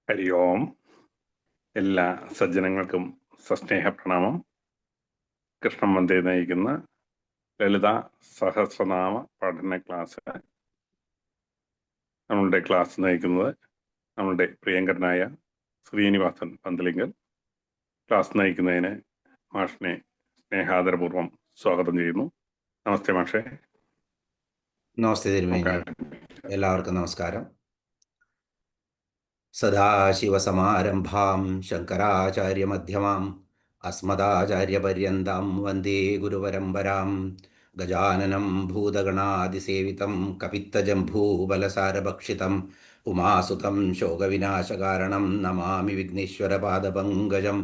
ഹരി ഓം. എല്ലാ സജ്ജനങ്ങൾക്കും സസ്നേഹ പ്രണാമം. കൃഷ്ണൻ വന്ദേ നയിക്കുന്ന ലളിത സഹസ്രനാമ പഠന ക്ലാസ്. നമ്മളുടെ ക്ലാസ് നയിക്കുന്നത് നമ്മളുടെ പ്രിയങ്കരനായ ശ്രീനിവാസൻ പന്തലിങ്കൽ. ക്ലാസ് നയിക്കുന്നതിന് മാഷിനെ സ്നേഹാദരപൂർവ്വം സ്വാഗതം ചെയ്യുന്നു. നമസ്തേ മാഷെ. നമസ്തേ തിരുമേനി. എല്ലാവർക്കും നമസ്കാരം. സദാശിവസമാരംഭാം ശങ്കരാചാര്യമധ്യമാം അസ്മദാചാര്യപര്യന്താം വന്ദേ ഗുരുപരമ്പരാം. ഗജാനനം ഭൂതഗണാതിസേവിതം കപിത്തജംഭൂബലസാരഭക്ഷിതം ഉമാസുതം ശോകവിനാശകാരണം നമാമി വിഘ്നേശ്വരപാദപങ്കജം.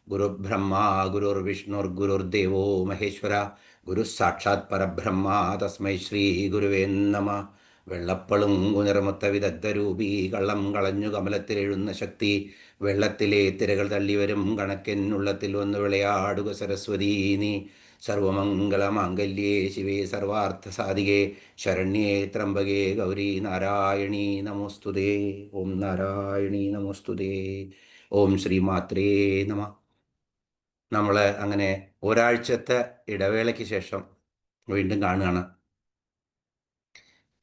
ഗുരുബ്രഹ്മാ ഗുരുർവിഷ്ണുർഗുരുർദേവോ മഹേശ്വര ഗുരുഃ സാക്ഷാത് പരബ്രഹ്മ തസ്മൈ ശ്രീ ഗുരുവേ നമഃ. വെള്ളപ്പളുങ്കു നിറമൊത്ത വിദഗ്ധരൂപി കള്ളം കളഞ്ഞു കമലത്തിലെഴുന്ന ശക്തി വെള്ളത്തിലെ തിരകൾ തള്ളിവരും കണക്കെന്നുള്ളത്തിൽ വന്ന് വിളയാടുക സരസ്വതീ നീ. സർവമംഗളമാംഗല്യേ ശിവേ സർവാർത്ഥസാധികേ ശരണ്യേ ത്രംബകേ ഗൗരി നാരായണീ നമോസ്തുതേ. ഓം നാരായണീ നമോസ്തുതേ. ഓം ശ്രീമാത്രേ നമ. നമ്മൾ അങ്ങനെ ഒരാഴ്ചത്തെ ഇടവേളയ്ക്ക് ശേഷം വീണ്ടും കാണുകയാണ്.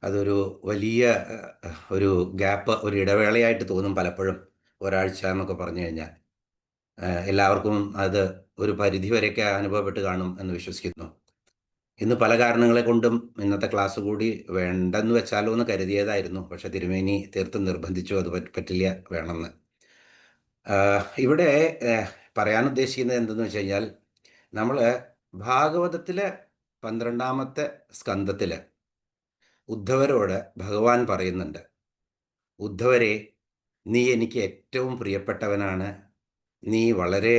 അതൊരു വലിയ ഒരു ഗ്യാപ്പ്, ഒരു ഇടവേളയായിട്ട് തോന്നും പലപ്പോഴും ഒരാഴ്ച എന്നൊക്കെ പറഞ്ഞു കഴിഞ്ഞാൽ. എല്ലാവർക്കും അത് ഒരു പരിധി വരെയൊക്കെ അനുഭവപ്പെട്ട് കാണും എന്ന് വിശ്വസിക്കുന്നു. ഇന്ന് പല കാരണങ്ങളെ കൊണ്ടും ഇന്നത്തെ ക്ലാസ് കൂടി വേണ്ടെന്ന് വെച്ചാലോ എന്ന് കരുതിയതായിരുന്നു. പക്ഷെ തിരുമേനി തീർത്തും നിർബന്ധിച്ചു, അത് പറ്റില്ല, വേണമെന്ന്. ഇവിടെ പറയാൻ ഉദ്ദേശിക്കുന്നത് എന്തെന്ന് വെച്ച് കഴിഞ്ഞാൽ, നമ്മൾ ഭാഗവതത്തിലെ 12ാമത്തെ സ്കന്ധത്തിൽ ഉദ്ധവരോട് ഭഗവാൻ പറയുന്നുണ്ട്, ഉദ്ധവരെ, നീ എനിക്ക് ഏറ്റവും പ്രിയപ്പെട്ടവനാണ്. നീ വളരെ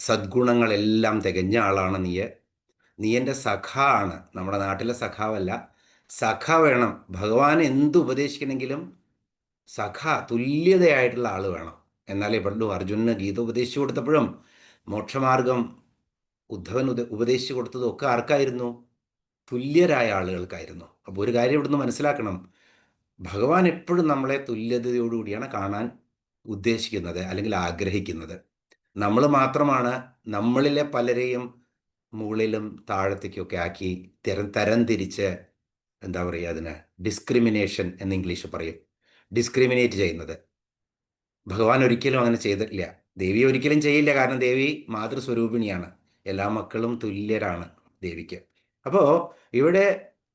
സദ്ഗുണങ്ങളെല്ലാം തികഞ്ഞ ആളാണ്. നീ എൻ്റെ സഖാണ്. നമ്മുടെ നാട്ടിലെ സഖാവല്ല, സഖ വേണം. ഭഗവാൻ എന്ത് ഉപദേശിക്കണമെങ്കിലും സഖ, തുല്യതയായിട്ടുള്ള ആൾ വേണം. എന്നാലേ പണ്ടു അർജുനന് ഗീത ഉപദേശിച്ചു കൊടുത്തപ്പോഴും മോക്ഷമാർഗം ഉദ്ധവൻ ഉപദേശിച്ചു കൊടുത്തതും ഒക്കെ ആർക്കായിരുന്നു? തുല്യരായ ആളുകൾക്കായിരുന്നു. അപ്പോൾ ഒരു കാര്യം ഇവിടുന്ന് മനസ്സിലാക്കണം, ഭഗവാൻ എപ്പോഴും നമ്മളെ തുല്യതയോടുകൂടിയാണ് കാണാൻ ഉദ്ദേശിക്കുന്നത് അല്ലെങ്കിൽ ആഗ്രഹിക്കുന്നത്. നമ്മൾ മാത്രമാണ് നമ്മളിലെ പലരെയും മുകളിലും താഴത്തേക്കൊക്കെ ആക്കി തരം തിരിച്ച്, എന്താ പറയുക, അതിന് ഡിസ്ക്രിമിനേഷൻ എന്ന് ഇംഗ്ലീഷ് പറയും, ഡിസ്ക്രിമിനേറ്റ് ചെയ്യുന്നത്. ഭഗവാൻ ഒരിക്കലും അങ്ങനെ ചെയ്തിട്ടില്ല. ദേവി ഒരിക്കലും ചെയ്യില്ല. കാരണം ദേവി മാതൃസ്വരൂപിണിയാണ്. എല്ലാ മക്കളും തുല്യരാണ് ദേവിക്ക്. അപ്പോൾ ഇവിടെ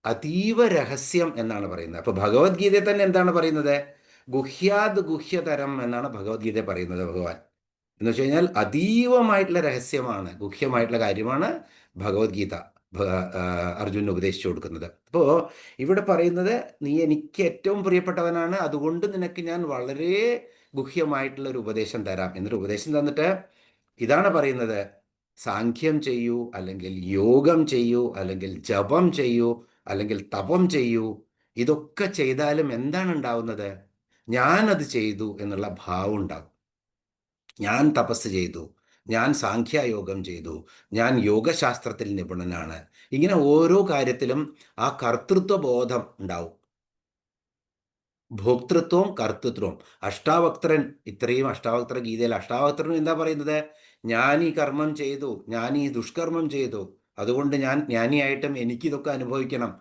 അതീവ രഹസ്യം എന്നാണ് പറയുന്നത്. അപ്പോൾ ഭഗവത്ഗീതയെ തന്നെ എന്താണ് പറയുന്നത്? ഗുഹ്യാത് ഗുഹ്യതരം എന്നാണ് ഭഗവത്ഗീത പറയുന്നത് ഭഗവാൻ. എന്ന് വെച്ച് കഴിഞ്ഞാൽ അതീവമായിട്ടുള്ള രഹസ്യമാണ്, ഗുഹ്യമായിട്ടുള്ള കാര്യമാണ് ഭഗവത്ഗീത അർജുനന് ഉപദേശിച്ചു കൊടുക്കുന്നത്. അപ്പോൾ ഇവിടെ പറയുന്നത്, നീ എനിക്ക് ഏറ്റവും പ്രിയപ്പെട്ടവനാണ്, അതുകൊണ്ട് നിനക്ക് ഞാൻ വളരെ ഗുഹ്യമായിട്ടുള്ള ഒരു ഉപദേശം തരാം. എന്നൊരു ഉപദേശം തന്നിട്ട് ഇതാണ് പറയുന്നത്, സാഖ്യം ചെയ്യൂ, അല്ലെങ്കിൽ യോഗം ചെയ്യൂ, അല്ലെങ്കിൽ ജപം ചെയ്യൂ, അല്ലെങ്കിൽ തപം ചെയ്യൂ. ഇതൊക്കെ ചെയ്താലും എന്താണ് ഉണ്ടാവുന്നത്? ഞാനത് ചെയ്തു എന്നുള്ള ഭാവം ഉണ്ടാവും. ഞാൻ തപസ് ചെയ്തു, ഞാൻ സാഖ്യയോഗം ചെയ്തു, ഞാൻ യോഗശാസ്ത്രത്തിൽ നിപുണനാണ്. ഇങ്ങനെ ഓരോ കാര്യത്തിലും ആ കർത്തൃത്വ ബോധം ഉണ്ടാവും. ഭോക്തൃത്വവും കർത്തൃത്വവും. അഷ്ടാവക്രൻ, ഇത്രയും അഷ്ടാവക്ര ഗീതയിൽ അഷ്ടാവക്രൻ എന്താ പറയുന്നത്? ഞാൻ ഈ കർമ്മം ചെയ്തു, ഞാൻ ഈ ദുഷ്കർമ്മം ചെയ്തു, അതുകൊണ്ട് ഞാൻ ജ്ഞാനിയായിട്ടും എനിക്കിതൊക്കെ അനുഭവിക്കണം.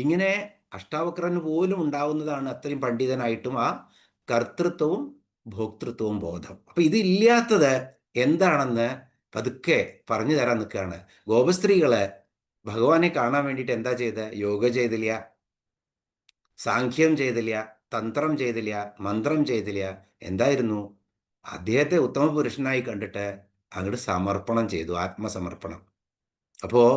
ഇങ്ങനെ അഷ്ടാവക്രന് പോലും ഉണ്ടാവുന്നതാണ്, അത്രയും പണ്ഡിതനായിട്ടും, ആ കർത്തൃത്വവും ഭോക്തൃത്വവും ബോധം. അപ്പൊ ഇതില്ലാത്തത് എന്താണെന്ന് പതുക്കെ പറഞ്ഞു തരാൻ നിൽക്കുകയാണ്. ഗോപസ്ത്രീകള് ഭഗവാനെ കാണാൻ വേണ്ടിയിട്ട് എന്താ ചെയ്ത്? യോഗ ചെയ്തില്ല, സാഖ്യം ചെയ്തില്ല, തന്ത്രം ചെയ്തില്ല, മന്ത്രം ചെയ്തില്ല. എന്തായിരുന്നു? അദ്ദേഹത്തെ ഉത്തമ പുരുഷനായി കണ്ടിട്ട് അങ്ങോട്ട് സമർപ്പണം ചെയ്തു, ആത്മസമർപ്പണം. അപ്പോൾ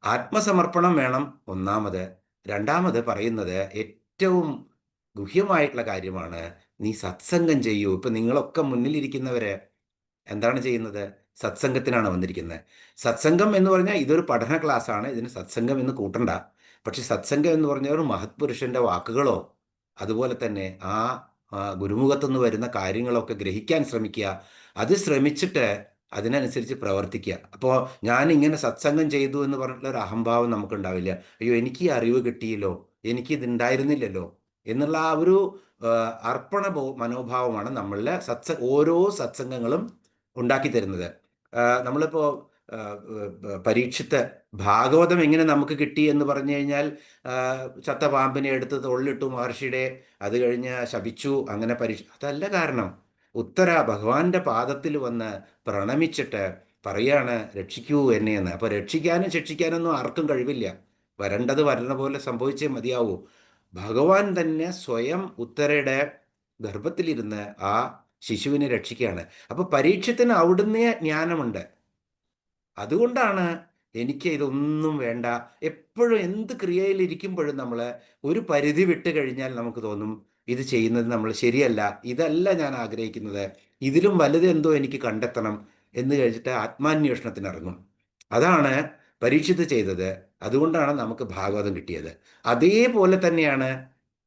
ആത്മസമർപ്പണം വേണം ഒന്നാമത്. രണ്ടാമത് പറയുന്നത് ഏറ്റവും ഗുഹ്യമായിട്ടുള്ള കാര്യമാണ്, നീ സത്സംഗം ചെയ്യൂ. ഇപ്പം നിങ്ങളൊക്കെ മുന്നിലിരിക്കുന്നവര് എന്താണ് ചെയ്യുന്നത്? സത്സംഗത്തിനാണ് വന്നിരിക്കുന്നത്. സത്സംഗം എന്ന് പറഞ്ഞാൽ ഇതൊരു പഠന ക്ലാസ്സാണ്, ഇതിന് സത്സംഗം എന്ന് കൂട്ടണ്ട. പക്ഷെ സത്സംഗം എന്ന് പറഞ്ഞാൽ ഒരു മഹത് പുരുഷന്റെ വാക്കുകളോ അതുപോലെ തന്നെ ആ ഗുരുമുഖത്തുനിന്ന് വരുന്ന കാര്യങ്ങളൊക്കെ ഗ്രഹിക്കാൻ ശ്രമിക്കുക. അത് ശ്രമിച്ചിട്ട് അതിനനുസരിച്ച് പ്രവർത്തിക്കുക. അപ്പോൾ ഞാൻ ഇങ്ങനെ സത്സംഗം ചെയ്തു എന്ന് പറഞ്ഞിട്ടുള്ള ഒരു അഹംഭാവം നമുക്കുണ്ടാവില്ല. അയ്യോ, എനിക്ക് ഈ അറിവ് കിട്ടിയല്ലോ, എനിക്കിതുണ്ടായിരുന്നില്ലല്ലോ, എന്നുള്ള ആ ഒരു അർപ്പണ മനോഭാവമാണ് നമ്മളിലെ ഓരോ സത്സംഗങ്ങളും ഉണ്ടാക്കി തരുന്നത്. നമ്മളിപ്പോൾ പരീക്ഷത്ത് ഭാഗവതം എങ്ങനെ നമുക്ക് കിട്ടി എന്ന് പറഞ്ഞു കഴിഞ്ഞാൽ, ചത്ത പാമ്പിനെ എടുത്ത് തൊള്ളിട്ടു മഹർഷിയുടെ, അത് കഴിഞ്ഞ് ശപിച്ചു, അങ്ങനെ അതല്ല കാരണം. ഉത്തര ഭഗവാന്റെ പാദത്തിൽ വന്ന് പ്രണമിച്ചിട്ട് പറയാണ് രക്ഷിക്കൂ എന്നെയെന്ന്. അപ്പോൾ രക്ഷിക്കാനും ശിക്ഷിക്കാനൊന്നും ആർക്കും കഴിവില്ല. വരേണ്ടത് വരണ പോലെ സംഭവിച്ചേ മതിയാവൂ. ഭഗവാൻ തന്നെ സ്വയം ഉത്തരയുടെ ഗർഭത്തിലിരുന്ന് ആ ശിശുവിനെ രക്ഷിക്കുകയാണ്. അപ്പോൾ പരീക്ഷത്തിന് അവിടുന്ന് ജ്ഞാനമുണ്ട്. അതുകൊണ്ടാണ് എനിക്ക് ഇതൊന്നും വേണ്ട. എപ്പോഴും എന്ത് ക്രിയയിലിരിക്കുമ്പോഴും നമ്മൾ ഒരു പരിധി വിട്ട് കഴിഞ്ഞാൽ നമുക്ക് തോന്നും ഇത് ചെയ്യുന്നത് നമ്മൾ ശരിയല്ല, ഇതല്ല ഞാൻ ആഗ്രഹിക്കുന്നത്, ഇതിലും വലുത് എന്തോ എനിക്ക് കണ്ടെത്തണം എന്ന് കഴിച്ചിട്ട് ആത്മാന്വേഷണത്തിന് ഇറങ്ങും. അതാണ് പരീക്ഷിത് ചെയ്തത്. അതുകൊണ്ടാണ് നമുക്ക് ഭാഗവതം കിട്ടിയത്. അതേപോലെ തന്നെയാണ്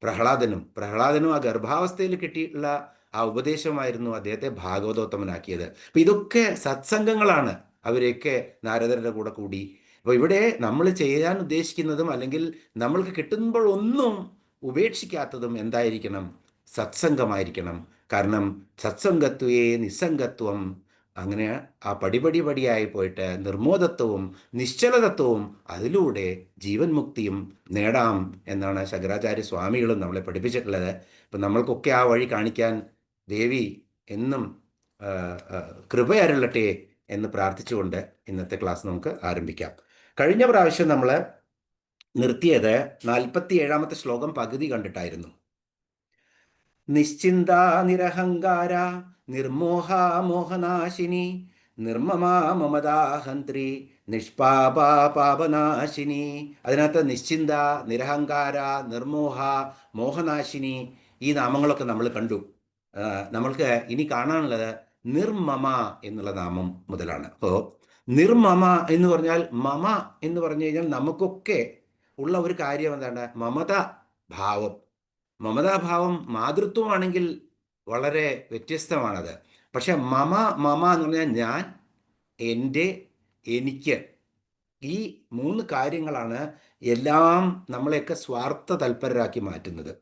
പ്രഹ്ലാദനും ആ ഗർഭാവസ്ഥയിൽ കിട്ടിയിട്ടുള്ള ആ ഉപദേശമായിരുന്നു അദ്ദേഹത്തെ ഭാഗവതോത്തമനാക്കിയത്. അപ്പം ഇതൊക്കെ സത്സംഗങ്ങളാണ്. അവരെയൊക്കെ നാരദരുടെ കൂടെ കൂടി. അപ്പോൾ ഇവിടെ നമ്മൾ ചെയ്യാൻ ഉദ്ദേശിക്കുന്നതും അല്ലെങ്കിൽ നമ്മൾക്ക് കിട്ടുമ്പോൾ ഒന്നും ഉപേക്ഷിക്കാത്തതും എന്തായിരിക്കണം? സത്സംഗമായിരിക്കണം. കാരണം സത്സംഗത്വേ നിസ്സംഗത്വം. അങ്ങനെ ആ പടിയായി പോയിട്ട് നിർമ്മോദത്വവും നിശ്ചലതത്വവും അതിലൂടെ ജീവൻ മുക്തിയും നേടാം എന്നാണ് ശങ്കരാചാര്യ സ്വാമികളും നമ്മളെ പഠിപ്പിച്ചിട്ടുള്ളത്. ഇപ്പം നമ്മൾക്കൊക്കെ ആ വഴി കാണിക്കാൻ ദേവി എന്നും കൃപയരുളട്ടെ എന്ന് പ്രാർത്ഥിച്ചുകൊണ്ട് ഇന്നത്തെ ക്ലാസ് നമുക്ക് ആരംഭിക്കാം. കഴിഞ്ഞ പ്രാവശ്യം നമ്മൾ നിർത്തിയത് 47-ാമത്തെ ശ്ലോകം പകുതി കണ്ടിട്ടായിരുന്നു. നിശ്ചിന്ത നിരഹങ്കാര നിർമോഹ മോഹനാശിനി നിർമ്മമാ മമതാഹന്ത്രി നിഷ്പാപാ പാപനാശിനി. അതിനകത്ത് നിശ്ചിന്ത, നിരഹങ്കാര, നിർമോഹ, മോഹനാശിനി ഈ നാമങ്ങളൊക്കെ നമ്മൾ കണ്ടു. നമ്മൾക്ക് ഇനി കാണാനുള്ളത് നിർമ്മമ എന്നുള്ള നാമം മുതലാണ്. അപ്പോൾ നിർമ്മമ എന്ന് പറഞ്ഞാൽ, മമ എന്ന് പറഞ്ഞു കഴിഞ്ഞാൽ നമുക്കൊക്കെ ഉള്ള ഒരു കാര്യം എന്താണ്? മമതാഭാവം. മമതാഭാവം മാതൃത്വമാണെങ്കിൽ വളരെ വ്യത്യസ്തമാണത്. പക്ഷെ മമ എന്ന് പറഞ്ഞാൽ ഞാൻ, എൻ്റെ, എനിക്ക്, ഈ 3 കാര്യങ്ങളാണ് എല്ലാം നമ്മളെയൊക്കെ സ്വാർത്ഥ തൽപരരാക്കി മാറ്റുന്നത്.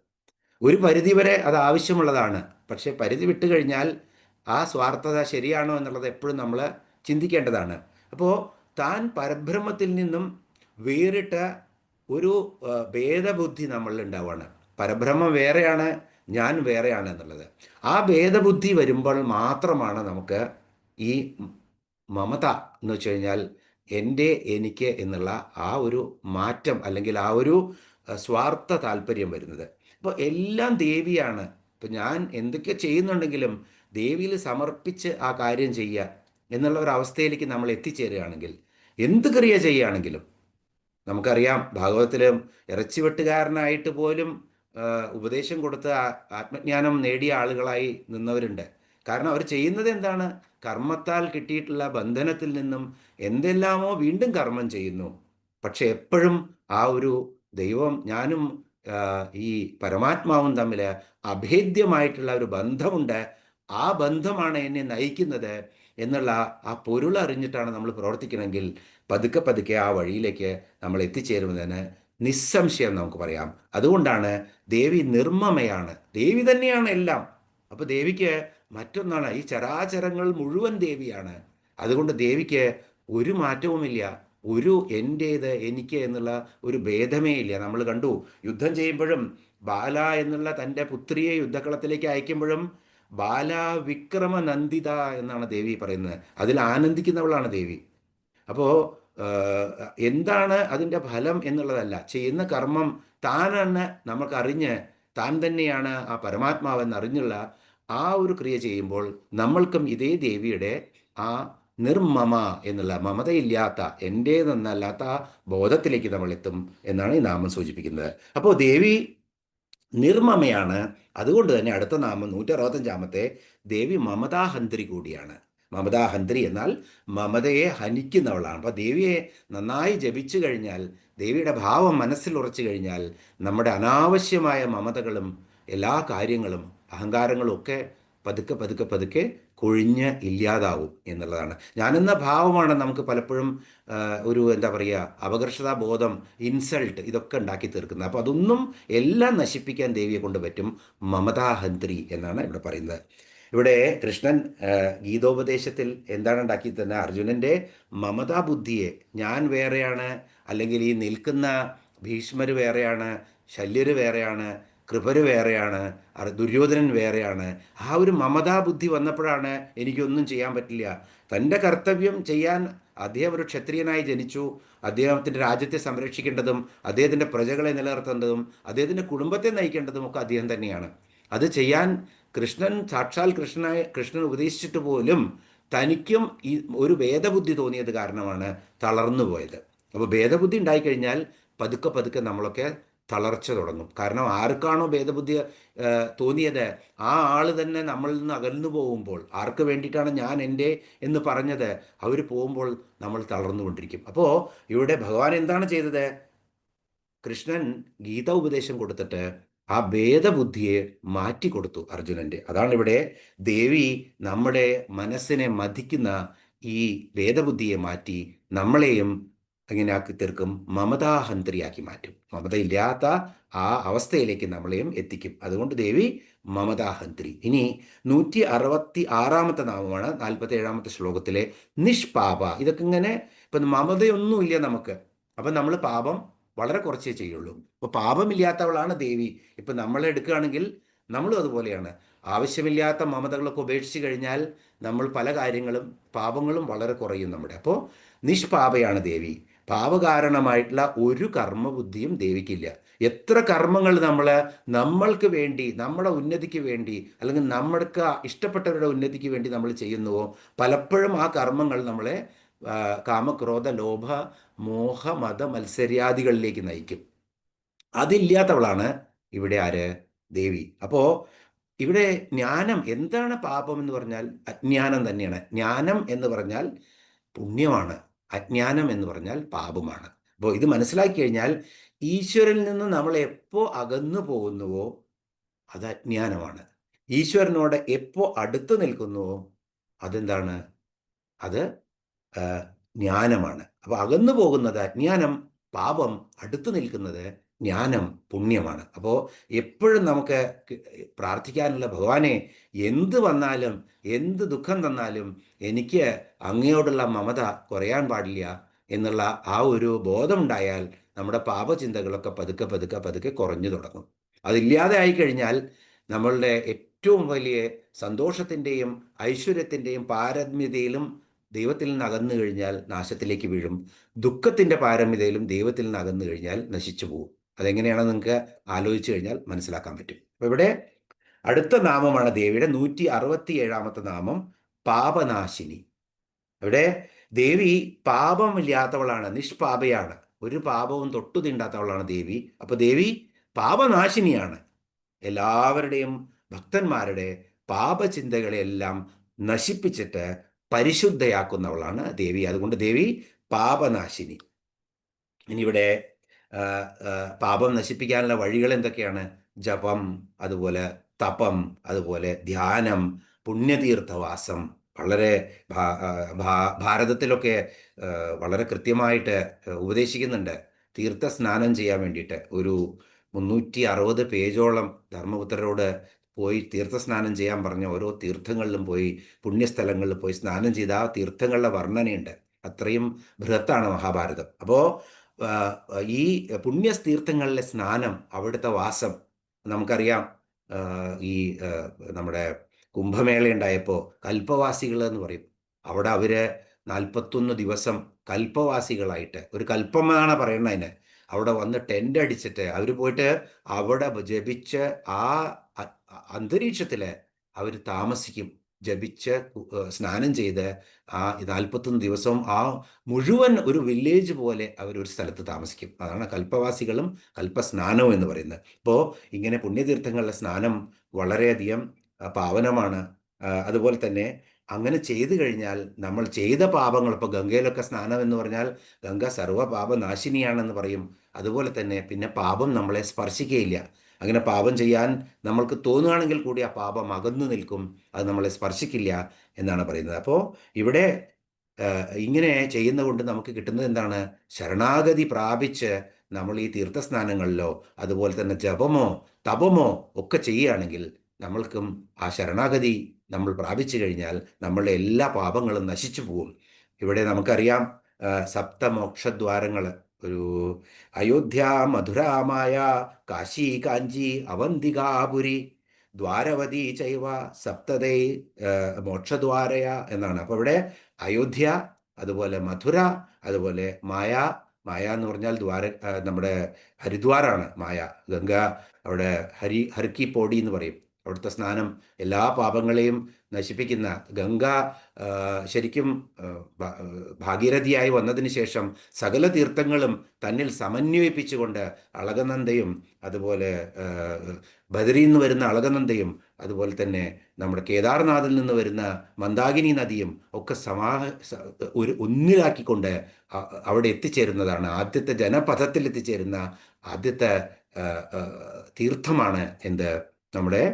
ഒരു പരിധിവരെ അത് ആവശ്യമുള്ളതാണ്. പക്ഷെ പരിധി വിട്ട് കഴിഞ്ഞാൽ ആ സ്വാർത്ഥത ശരിയാണോ എന്നുള്ളത് എപ്പോഴും നമ്മൾ ചിന്തിക്കേണ്ടതാണ്. അപ്പോൾ താൻ പരബ്രഹ്മത്തിൽ നിന്നും വേറിട്ട ഒരു ഭേദബുദ്ധി നമ്മളിൽ ഉണ്ടാവുകയാണ്. പരബ്രഹ്മം വേറെയാണ്, ഞാൻ വേറെയാണ് എന്നുള്ളത്. ആ ഭേദബുദ്ധി വരുമ്പോൾ മാത്രമാണ് നമുക്ക് ഈ മമത എന്ന് വെച്ച് കഴിഞ്ഞാൽ എൻ്റെ, എനിക്ക് എന്നുള്ള ആ ഒരു മാറ്റം അല്ലെങ്കിൽ ആ ഒരു സ്വാർത്ഥ താല്പര്യം വരുന്നത്. അപ്പോൾ എല്ലാം ദേവിയാണ്. ഇപ്പം ഞാൻ എന്തൊക്കെ ചെയ്യുന്നുണ്ടെങ്കിലും ദേവിയിൽ സമർപ്പിച്ച് ആ കാര്യം ചെയ്യുക എന്നുള്ള ഒരു അവസ്ഥയിലേക്ക് നമ്മൾ എത്തിച്ചേരുകയാണെങ്കിൽ, എന്ത് ക്രിയ ചെയ്യുകയാണെങ്കിലും, നമുക്കറിയാം ഭാഗവതത്തിലും ഇറച്ചിവെട്ടുകാരനായിട്ട് പോലും ഉപദേശം കൊടുത്ത് ആത്മജ്ഞാനം നേടിയ ആളുകളായി നിന്നവരുണ്ട്. കാരണം അവർ ചെയ്യുന്നത് എന്താണ്? കർമ്മത്താൽ കിട്ടിയിട്ടുള്ള ബന്ധനത്തിൽ നിന്നും എന്തെല്ലാമോ വീണ്ടും കർമ്മം ചെയ്യുന്നു. പക്ഷെ എപ്പോഴും ആ ഒരു ദൈവം, ഞാനും ഈ പരമാത്മാവും തമ്മിൽ അഭേദ്യമായിട്ടുള്ള ഒരു ബന്ധമുണ്ട്. ആ ബന്ധമാണ് എന്നെ നയിക്കുന്നത് എന്നുള്ള ആ പൊരുൾ അറിഞ്ഞിട്ടാണ് നമ്മൾ പ്രവർത്തിക്കണമെങ്കിൽ പതുക്കെ ആ വഴിയിലേക്ക് നമ്മൾ എത്തിച്ചേരുന്നതിന് നിസ്സംശയം നമുക്ക് പറയാം. അതുകൊണ്ടാണ് ദേവി നിർമ്മമയാണ്. ദേവി തന്നെയാണ് എല്ലാം. അപ്പോൾ ദേവിക്ക് മറ്റൊന്നാണ്, ഈ ചരാചരങ്ങൾ മുഴുവൻ ദേവിയാണ്. അതുകൊണ്ട് ദേവിക്ക് ഒരു മാറ്റവുമില്ല. ഒരു എൻ്റേത്, എനിക്ക് എന്നുള്ള ഒരു ഭേദമേ ഇല്ല. നമ്മൾ കണ്ടു, യുദ്ധം ചെയ്യുമ്പോഴും ബാല എന്നുള്ള തൻ്റെ പുത്രിയെ യുദ്ധക്കളത്തിലേക്ക് അയക്കുമ്പോഴും ബാല വിക്രമ നന്ദിത എന്നാണ് ദേവി പറയുന്നത്. അതിൽ ആനന്ദിക്കുന്നവളാണ് ദേവി. അപ്പോൾ എന്താണ് അതിൻ്റെ ഫലം എന്നുള്ളതല്ല, ചെയ്യുന്ന കർമ്മം താനാണ് നമുക്കറിഞ്ഞ്, താൻ തന്നെയാണ് ആ പരമാത്മാവെന്ന് അറിഞ്ഞുള്ള ആ ഒരു ക്രിയ ചെയ്യുമ്പോൾ നമ്മൾക്കും ഇതേ ദേവിയുടെ ആ നിർമ്മമ എന്നുള്ള മമതയില്ലാത്ത, എൻ്റേതെന്നല്ലാത്ത ബോധത്തിലേക്ക് നമ്മൾ എത്തും എന്നാണ് ഈ നാമം സൂചിപ്പിക്കുന്നത്. അപ്പോൾ ദേവി നിർമ്മമയാണ്. അതുകൊണ്ട് തന്നെ അടുത്ത നാമം 165-ാമത്തെ ദേവി മമതാഹന്ത്രി കൂടിയാണ്. മമതാഹന്ത്രി എന്നാൽ മമതയെ ഹനിക്കുന്നവളാണ്. അപ്പോൾ ദേവിയെ നന്നായി ജപിച്ചു കഴിഞ്ഞാൽ, ദേവിയുടെ ഭാവം മനസ്സിൽ ഉറച്ചു കഴിഞ്ഞാൽ, നമ്മുടെ അനാവശ്യമായ മമതകളും എല്ലാ കാര്യങ്ങളും അഹങ്കാരങ്ങളും ഒക്കെ പതുക്കെ കൊഴിഞ്ഞ് ഇല്ലാതാവും എന്നുള്ളതാണ്. ഞാനെന്ന ഭാവമാണ് നമുക്ക് പലപ്പോഴും ഒരു എന്താ പറയുക, അപകർഷതാ ബോധം, ഇൻസൾട്ട്, ഇതൊക്കെ ഉണ്ടാക്കി തീർക്കുന്നത്. അപ്പോൾ അതൊന്നും എല്ലാം നശിപ്പിക്കാൻ ദേവിയെ കൊണ്ട് പറ്റും. മമതാഹന്ത്രി എന്നാണ് ഇവിടെ പറയുന്നത്. ഇവിടെ കൃഷ്ണൻ ഗീതോപദേശത്തിൽ എന്താണ് ഉണ്ടാക്കി തന്നെ, അർജുനൻ്റെ മമതാ ബുദ്ധിയെ, ഞാൻ വേറെയാണ്, അല്ലെങ്കിൽ ഈ നിൽക്കുന്ന ഭീഷ്മർ വേറെയാണ്, ശല്യർ വേറെയാണ്, കൃപര് വേറെയാണ്, ദുര്യോധനൻ വേറെയാണ്, ആ ഒരു മമതാ ബുദ്ധി വന്നപ്പോഴാണ് എനിക്കൊന്നും ചെയ്യാൻ പറ്റില്ല, തൻ്റെ കർത്തവ്യം ചെയ്യാൻ അദ്ദേഹം ഒരു ക്ഷത്രിയനായി ജനിച്ചു, അദ്ദേഹത്തിൻ്റെ രാജ്യത്തെ സംരക്ഷിക്കേണ്ടതും അദ്ദേഹത്തിൻ്റെ പ്രജകളെ നിലനിർത്തേണ്ടതും അദ്ദേഹത്തിൻ്റെ കുടുംബത്തെ നയിക്കേണ്ടതും ഒക്കെ അദ്ദേഹം തന്നെയാണ്. അത് ചെയ്യാൻ സാക്ഷാൽ കൃഷ്ണൻ ഉപദേശിച്ചിട്ട് പോലും തനിക്കും ഈ ഒരു ഭേദബുദ്ധി തോന്നിയത് കാരണമാണ് തളർന്നു പോയത്. അപ്പോൾ ഭേദബുദ്ധി ഉണ്ടായിക്കഴിഞ്ഞാൽ പതുക്കെ പതുക്കെ നമ്മളൊക്കെ തളർച്ച തുടങ്ങും. കാരണം ആർക്കാണോ ഭേദബുദ്ധി തോന്നിയത്, ആ ആൾ തന്നെ നമ്മളിൽ നിന്ന് അകന്നു പോകുമ്പോൾ, ആർക്ക് വേണ്ടിയിട്ടാണ് ഞാൻ എൻ്റെ എന്ന് പറഞ്ഞത്, അവർ പോകുമ്പോൾ നമ്മൾ തളർന്നുകൊണ്ടിരിക്കും. അപ്പോൾ ഇവിടെ ഭഗവാൻ എന്താണ് ചെയ്തത്? കൃഷ്ണൻ ഗീത ഉപദേശം കൊടുത്തിട്ട് ആ ഭേദബുദ്ധിയെ മാറ്റിക്കൊടുത്തു അർജുനൻ്റെ. അതാണ് ഇവിടെ ദേവി നമ്മുടെ മനസ്സിനെ മതിക്കുന്ന ഈ ഭേദബുദ്ധിയെ മാറ്റി നമ്മളെയും എങ്ങനെ ആക്കി തീർക്കും? മമതാഹന്ത്രിയാക്കി മാറ്റും. മമതയില്ലാത്ത ആ അവസ്ഥയിലേക്ക് നമ്മളെയും എത്തിക്കും. അതുകൊണ്ട് ദേവി മമതാഹന്ത്രി. ഇനി 166 നാമമാണ് 47 ശ്ലോകത്തിലെ നിഷ്പാപ. ഇതൊക്കെ ഇങ്ങനെ ഇപ്പം മമതയൊന്നുമില്ല നമുക്ക്, അപ്പം നമ്മൾ പാപം വളരെ കുറച്ചേ ചെയ്യുള്ളൂ. അപ്പോൾ പാപമില്ലാത്തവളാണ് ദേവി. ഇപ്പം നമ്മളെ എടുക്കുകയാണെങ്കിൽ നമ്മളും അതുപോലെയാണ്. ആവശ്യമില്ലാത്ത മമതകളൊക്കെ ഉപേക്ഷിച്ച് കഴിഞ്ഞാൽ നമ്മൾ പല കാര്യങ്ങളും, പാപങ്ങളും വളരെ കുറയും നമ്മുടെ. അപ്പോൾ നിഷ്പാപയാണ് ദേവി. പാപകാരണമായിട്ടുള്ള ഒരു കർമ്മബുദ്ധിയും ദേവിക്കില്ല. എത്ര കർമ്മങ്ങൾ നമ്മൾക്ക് വേണ്ടി, നമ്മുടെ ഉന്നതിക്ക് വേണ്ടി, അല്ലെങ്കിൽ നമ്മൾക്ക് ഇഷ്ടപ്പെട്ടവരുടെ ഉന്നതിക്ക് വേണ്ടി നമ്മൾ ചെയ്യുന്നുവോ, പലപ്പോഴും ആ കർമ്മങ്ങൾ നമ്മളെ കാമക്രോധ ലോഭ മോഹ മത മത്സര്യാദികളിലേക്ക് നയിക്കും. അതില്ലാത്തവളാണ് ഇവിടെ ആര്? ദേവി. അപ്പോൾ ഇവിടെ ജ്ഞാനം എന്താണ്? പാപം എന്ന് പറഞ്ഞാൽ അജ്ഞാനം തന്നെയാണ്. ജ്ഞാനം എന്ന് പറഞ്ഞാൽ പുണ്യമാണ്, അജ്ഞാനം എന്ന് പറഞ്ഞാൽ പാപമാണ്. അപ്പോൾ ഇത് മനസ്സിലാക്കി കഴിഞ്ഞാൽ ഈശ്വരനിൽ നിന്ന് നമ്മൾ എപ്പോൾ അകന്നു പോകുന്നുവോ അത് അജ്ഞാനമാണ്. ഈശ്വരനോട് എപ്പോൾ അടുത്ത് നിൽക്കുന്നുവോ അതെന്താണ്? അത് ജ്ഞാനമാണ്. അപ്പോൾ അകന്നു പോകുന്നത് അജ്ഞാനം, പാപം; അടുത്ത് നിൽക്കുന്നത് ജ്ഞാനം, പുണ്യമാണ്. അപ്പോൾ എപ്പോഴും നമുക്ക് പ്രാർത്ഥിക്കാനുള്ള, ഭഗവാനെ എന്ത് വന്നാലും, എന്ത് ദുഃഖം തന്നാലും എനിക്ക് അങ്ങയോടുള്ള മമത കുറയാൻ പാടില്ല എന്നുള്ള ആ ഒരു ബോധമുണ്ടായാൽ നമ്മുടെ പാപചിന്തകളൊക്കെ പതുക്കെ പതുക്കെ പതുക്കെ കുറഞ്ഞു തുടങ്ങും. അതില്ലാതെ ആയിക്കഴിഞ്ഞാൽ നമ്മളുടെ ഏറ്റവും വലിയ സന്തോഷത്തിൻ്റെയും ഐശ്വര്യത്തിൻ്റെയും പാരമ്യതയിലും ദൈവത്തിൽ നിന്ന് അകന്നു കഴിഞ്ഞാൽ നാശത്തിലേക്ക് വീഴും. ദുഃഖത്തിൻ്റെ പാരമ്യതയിലും ദൈവത്തിൽ നിന്ന് അകന്നു കഴിഞ്ഞാൽ നശിച്ചു പോകും. അതെങ്ങനെയാണെന്ന് നിങ്ങൾക്ക് ആലോചിച്ച് കഴിഞ്ഞാൽ മനസ്സിലാക്കാൻ പറ്റും. അപ്പോൾ ഇവിടെ അടുത്ത നാമമാണ് ദേവിയുടെ 167 നാമം, പാപനാശിനി. ഇവിടെ ദേവി പാപമില്ലാത്തവളാണ്, നിഷ്പാപയാണ്, ഒരു പാപവും തൊട്ടു തീണ്ടാത്തവളാണ് ദേവി. അപ്പോൾ ദേവി പാപനാശിനിയാണ്. എല്ലാവരുടെയും, ഭക്തന്മാരുടെ പാപചിന്തകളെല്ലാം നശിപ്പിച്ചിട്ട് പരിശുദ്ധയാക്കുന്നവളാണ് ദേവി. അതുകൊണ്ട് ദേവി പാപനാശിനി. ഇനി ഇവിടെ പാപം നശിപ്പിക്കാനുള്ള വഴികൾ എന്തൊക്കെയാണ്? ജപം, അതുപോലെ തപം, അതുപോലെ ധ്യാനം, പുണ്യതീർത്ഥവാസം. വളരെ ഭാരതത്തിലൊക്കെ വളരെ കൃത്യമായിട്ട് ഉപദേശിക്കുന്നുണ്ട് തീർത്ഥസ്നാനം ചെയ്യാൻ വേണ്ടിയിട്ട്. ഒരു 360 പേജോളം ധർമ്മപുത്രരോട് പോയി തീർത്ഥസ്നാനം ചെയ്യാൻ പറഞ്ഞ ഓരോ തീർത്ഥങ്ങളിലും പോയി, പുണ്യസ്ഥലങ്ങളിൽ പോയി സ്നാനം ചെയ്ത ആ തീർത്ഥങ്ങളുടെ വർണ്ണനയുണ്ട്. അത്രയും ബൃഹത്താണ് മഹാഭാരതം. അപ്പോൾ ഈ പുണ്യതീർത്ഥങ്ങളിലെ സ്നാനം, അവിടുത്തെ വാസം നമുക്കറിയാം. ഈ നമ്മുടെ കുംഭമേള ഉണ്ടായപ്പോൾ കൽപ്പവാസികൾ എന്ന് പറയും. അവിടെ അവർ 41 ദിവസം കൽപ്പവാസികളായിട്ട്, ഒരു കൽപ്പം എന്നാണ് പറയുന്നത് അതിന്, അവിടെ വന്ന് ടെൻ്റ് അടിച്ചിട്ട് അവർ പോയിട്ട് അവിടെ ജപിച്ച് ആ അന്തരീക്ഷത്തിൽ അവർ താമസിക്കും. ജപിച്ച് സ്നാനം ചെയ്ത് ആ 41 ദിവസവും ആ മുഴുവൻ ഒരു വില്ലേജ് പോലെ അവരൊരു സ്ഥലത്ത് താമസിക്കും. അതാണ് കൽപ്പവാസികളും കൽപ്പസ്നാനവും എന്ന് പറയുന്നത്. അപ്പോൾ ഇങ്ങനെ പുണ്യതീർത്ഥങ്ങളിലെ സ്നാനം വളരെയധികം പാവനമാണ്. അതുപോലെ തന്നെ അങ്ങനെ ചെയ്തു കഴിഞ്ഞാൽ നമ്മൾ ചെയ്ത പാപങ്ങൾ, ഇപ്പോൾ ഗംഗയിലൊക്കെ സ്നാനം എന്ന് പറഞ്ഞാൽ ഗംഗ സർവ്വ പാപനാശിനിയാണെന്ന് പറയും. അതുപോലെ തന്നെ പിന്നെ പാപം നമ്മളെ സ്പർശിക്കുകയില്ല. അങ്ങനെ പാപം ചെയ്യാൻ നമ്മൾക്ക് തോന്നുകയാണെങ്കിൽ കൂടി ആ പാപം അകന്നു നിൽക്കും, അത് നമ്മളെ സ്പർശിക്കില്ല എന്നാണ് പറയുന്നത്. അപ്പോൾ ഇവിടെ ഇങ്ങനെ ചെയ്യുന്നത് കൊണ്ട് നമുക്ക് കിട്ടുന്നത് എന്താണ്? ശരണാഗതി പ്രാപിച്ച് നമ്മൾ ഈ തീർത്ഥസ്നാനങ്ങളിലോ അതുപോലെ തന്നെ ജപമോ തപമോ ഒക്കെ ചെയ്യുകയാണെങ്കിൽ നമ്മൾക്കും ആ ശരണാഗതി നമ്മൾ പ്രാപിച്ചു കഴിഞ്ഞാൽ നമ്മളുടെ എല്ലാ പാപങ്ങളും നശിച്ചു പോകും. ഇവിടെ നമുക്കറിയാം സപ്തമോക്ഷദ്വാരങ്ങൾ, ഒരു അയോധ്യ, മധുര, മായ, കാശി, കാഞ്ചി, അവന്തികാപുരി, ദ്വാരവതി ചൈവ സപ്തതൈ മോക്ഷദ്വാരയ എന്നാണ്. അപ്പോൾ ഇവിടെ അയോധ്യ, അതുപോലെ മധുര, അതുപോലെ മായ. മായ എന്ന് പറഞ്ഞാൽ നമ്മുടെ ഹരിദ്വാറാണ് മായ. ഗംഗ, അവിടെ ഹർക്കി പോടി എന്ന് പറയും. അവിടുത്തെ സ്നാനം എല്ലാ പാപങ്ങളെയും നശിപ്പിക്കുന്ന ഗംഗ ശരിക്കും ഭാഗീരഥിയായി വന്നതിന് ശേഷം സകല തീർത്ഥങ്ങളും തന്നിൽ സമന്വയിപ്പിച്ചുകൊണ്ട് അളകനന്ദയും അതുപോലെ ബദരിയിൽ നിന്ന് വരുന്ന അളകനന്ദയും അതുപോലെ തന്നെ നമ്മുടെ കേദാർനാഥിൽ നിന്ന് വരുന്ന മന്ദാകിനി നദിയും ഒക്കെ ഒന്നിലാക്കിക്കൊണ്ട് അവിടെ എത്തിച്ചേരുന്നതാണ്. ആദ്യത്തെ ജനപഥത്തിൽ എത്തിച്ചേരുന്ന ആദ്യത്തെ തീർത്ഥമാണ് എന്ത്? നമ്മുടെ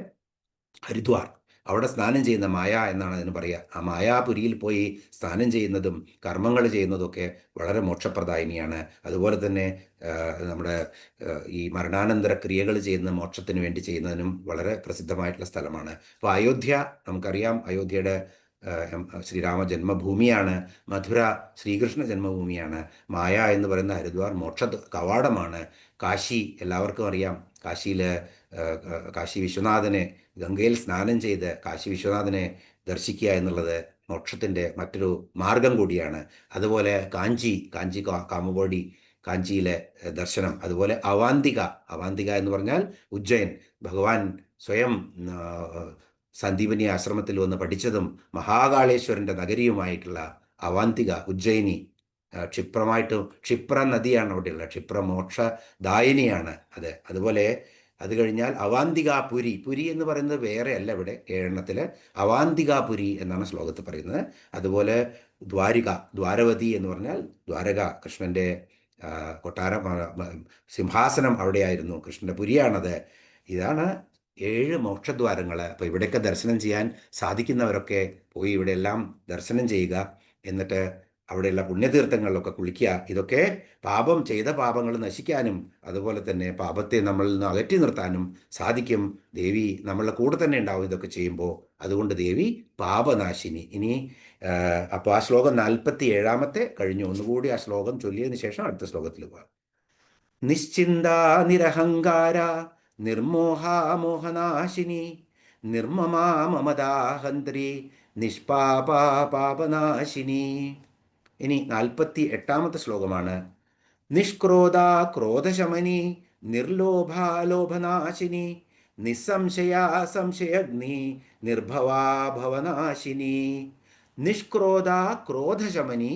ഹരിദ്വാർ. അവിടെ സ്നാനം ചെയ്യുന്ന മായ എന്നാണ് അതിന് പറയുക. ആ മായാപുരിയിൽ പോയി സ്നാനം ചെയ്യുന്നതും കർമ്മങ്ങൾ ചെയ്യുന്നതൊക്കെ വളരെ മോക്ഷപ്രദായിനിയാണ്. അതുപോലെ തന്നെ നമ്മുടെ ഈ മരണാനന്തര ക്രിയകൾ ചെയ്യുന്ന മോക്ഷത്തിന് വേണ്ടി ചെയ്യുന്നതിനും വളരെ പ്രസിദ്ധമായിട്ടുള്ള സ്ഥലമാണ്. അപ്പോൾ അയോധ്യ നമുക്കറിയാം, അയോധ്യയുടെ ശ്രീരാമ ജന്മഭൂമിയാണ്. മധുര ശ്രീകൃഷ്ണ ജന്മഭൂമിയാണ്. മായ എന്ന് പറയുന്ന ഹരിദ്വാർ മോക്ഷ കവാടമാണ്. കാശി എല്ലാവർക്കും അറിയാം. കാശിയിൽ കാശി വിശ്വനാഥനെ ഗംഗയിൽ സ്നാനം ചെയ്ത് കാശി വിശ്വനാഥനെ ദർശിക്കുക എന്നുള്ളത് മോക്ഷത്തിൻ്റെ മറ്റൊരു മാർഗം കൂടിയാണ്. അതുപോലെ കാഞ്ചി കാമകോടി, കാഞ്ചിയിലെ ദർശനം. അതുപോലെ അവാന്തിക എന്ന് പറഞ്ഞാൽ ഉജ്ജയിൻ. ഭഗവാൻ സ്വയം സന്ദീപനി ആശ്രമത്തിൽ വന്ന് പഠിച്ചതും മഹാകാളേശ്വരൻ്റെ നഗരിയുമായിട്ടുള്ള അവാന്തിക, ഉജ്ജയിനി, ക്ഷിപ്ര നദിയാണ് അവിടെയുള്ള ക്ഷിപ്രമോക്ഷദായിനിയാണ് അത്. അതുപോലെ അത് കഴിഞ്ഞാൽ അവാന്തികാപുരി. പുരി എന്ന് പറയുന്നത് വേറെ അല്ല, ഇവിടെ ഏഴെണ്ണത്തിൽ അവാന്തികാപുരി എന്നാണ് ശ്ലോകത്തിൽ പറയുന്നത്. അതുപോലെ ദ്വാരവതി എന്ന് പറഞ്ഞാൽ ദ്വാരക, കൃഷ്ണൻ്റെ കൊട്ടാരം, സിംഹാസനം അവിടെയായിരുന്നു, കൃഷ്ണൻ്റെ പുരിയാണത്. ഇതാണ് 7 മോക്ഷദ്വാരങ്ങൾ. അപ്പോൾ ഇവിടെയൊക്കെ ദർശനം ചെയ്യാൻ സാധിക്കുന്നവരൊക്കെ പോയി ഇവിടെയെല്ലാം ദർശനം ചെയ്യുക. എന്നിട്ട് അവിടെയുള്ള പുണ്യതീർത്ഥങ്ങളിലൊക്കെ കുളിക്കുക. ഇതൊക്കെ ചെയ്ത പാപങ്ങൾ നശിക്കാനും അതുപോലെ തന്നെ പാപത്തെ നമ്മളിൽ നിന്ന് അകറ്റി നിർത്താനും സാധിക്കും. ദേവി നമ്മളുടെ കൂടെ തന്നെ ഉണ്ടാവും ഇതൊക്കെ ചെയ്യുമ്പോൾ. അതുകൊണ്ട് ദേവി പാപനാശിനി. ഇനി അപ്പോൾ ആ ശ്ലോകം 47 കഴിഞ്ഞു. ഒന്നുകൂടി ആ ശ്ലോകം ചൊല്ലിയതിന് ശേഷം അടുത്ത ശ്ലോകത്തിൽ പോകാം. നിശ്ചിന്ത നിരഹങ്കാര നിർമോഹാമോഹനാശിനി നിർമ്മമാ മമദാഹന്ത്രി നിഷ്പാപാ പാപനാശിനി. ഇനി 48 ശ്ലോകമാണ്. നിഷ്ക്രോധ ക്രോധശമനി നിർലോഭാ ലോഭനാശിനി നിസ്സംശയ സംശയഗ്നി നിർഭവാ ഭവനാശിനി. നിഷ്ക്രോധ ക്രോധശമനി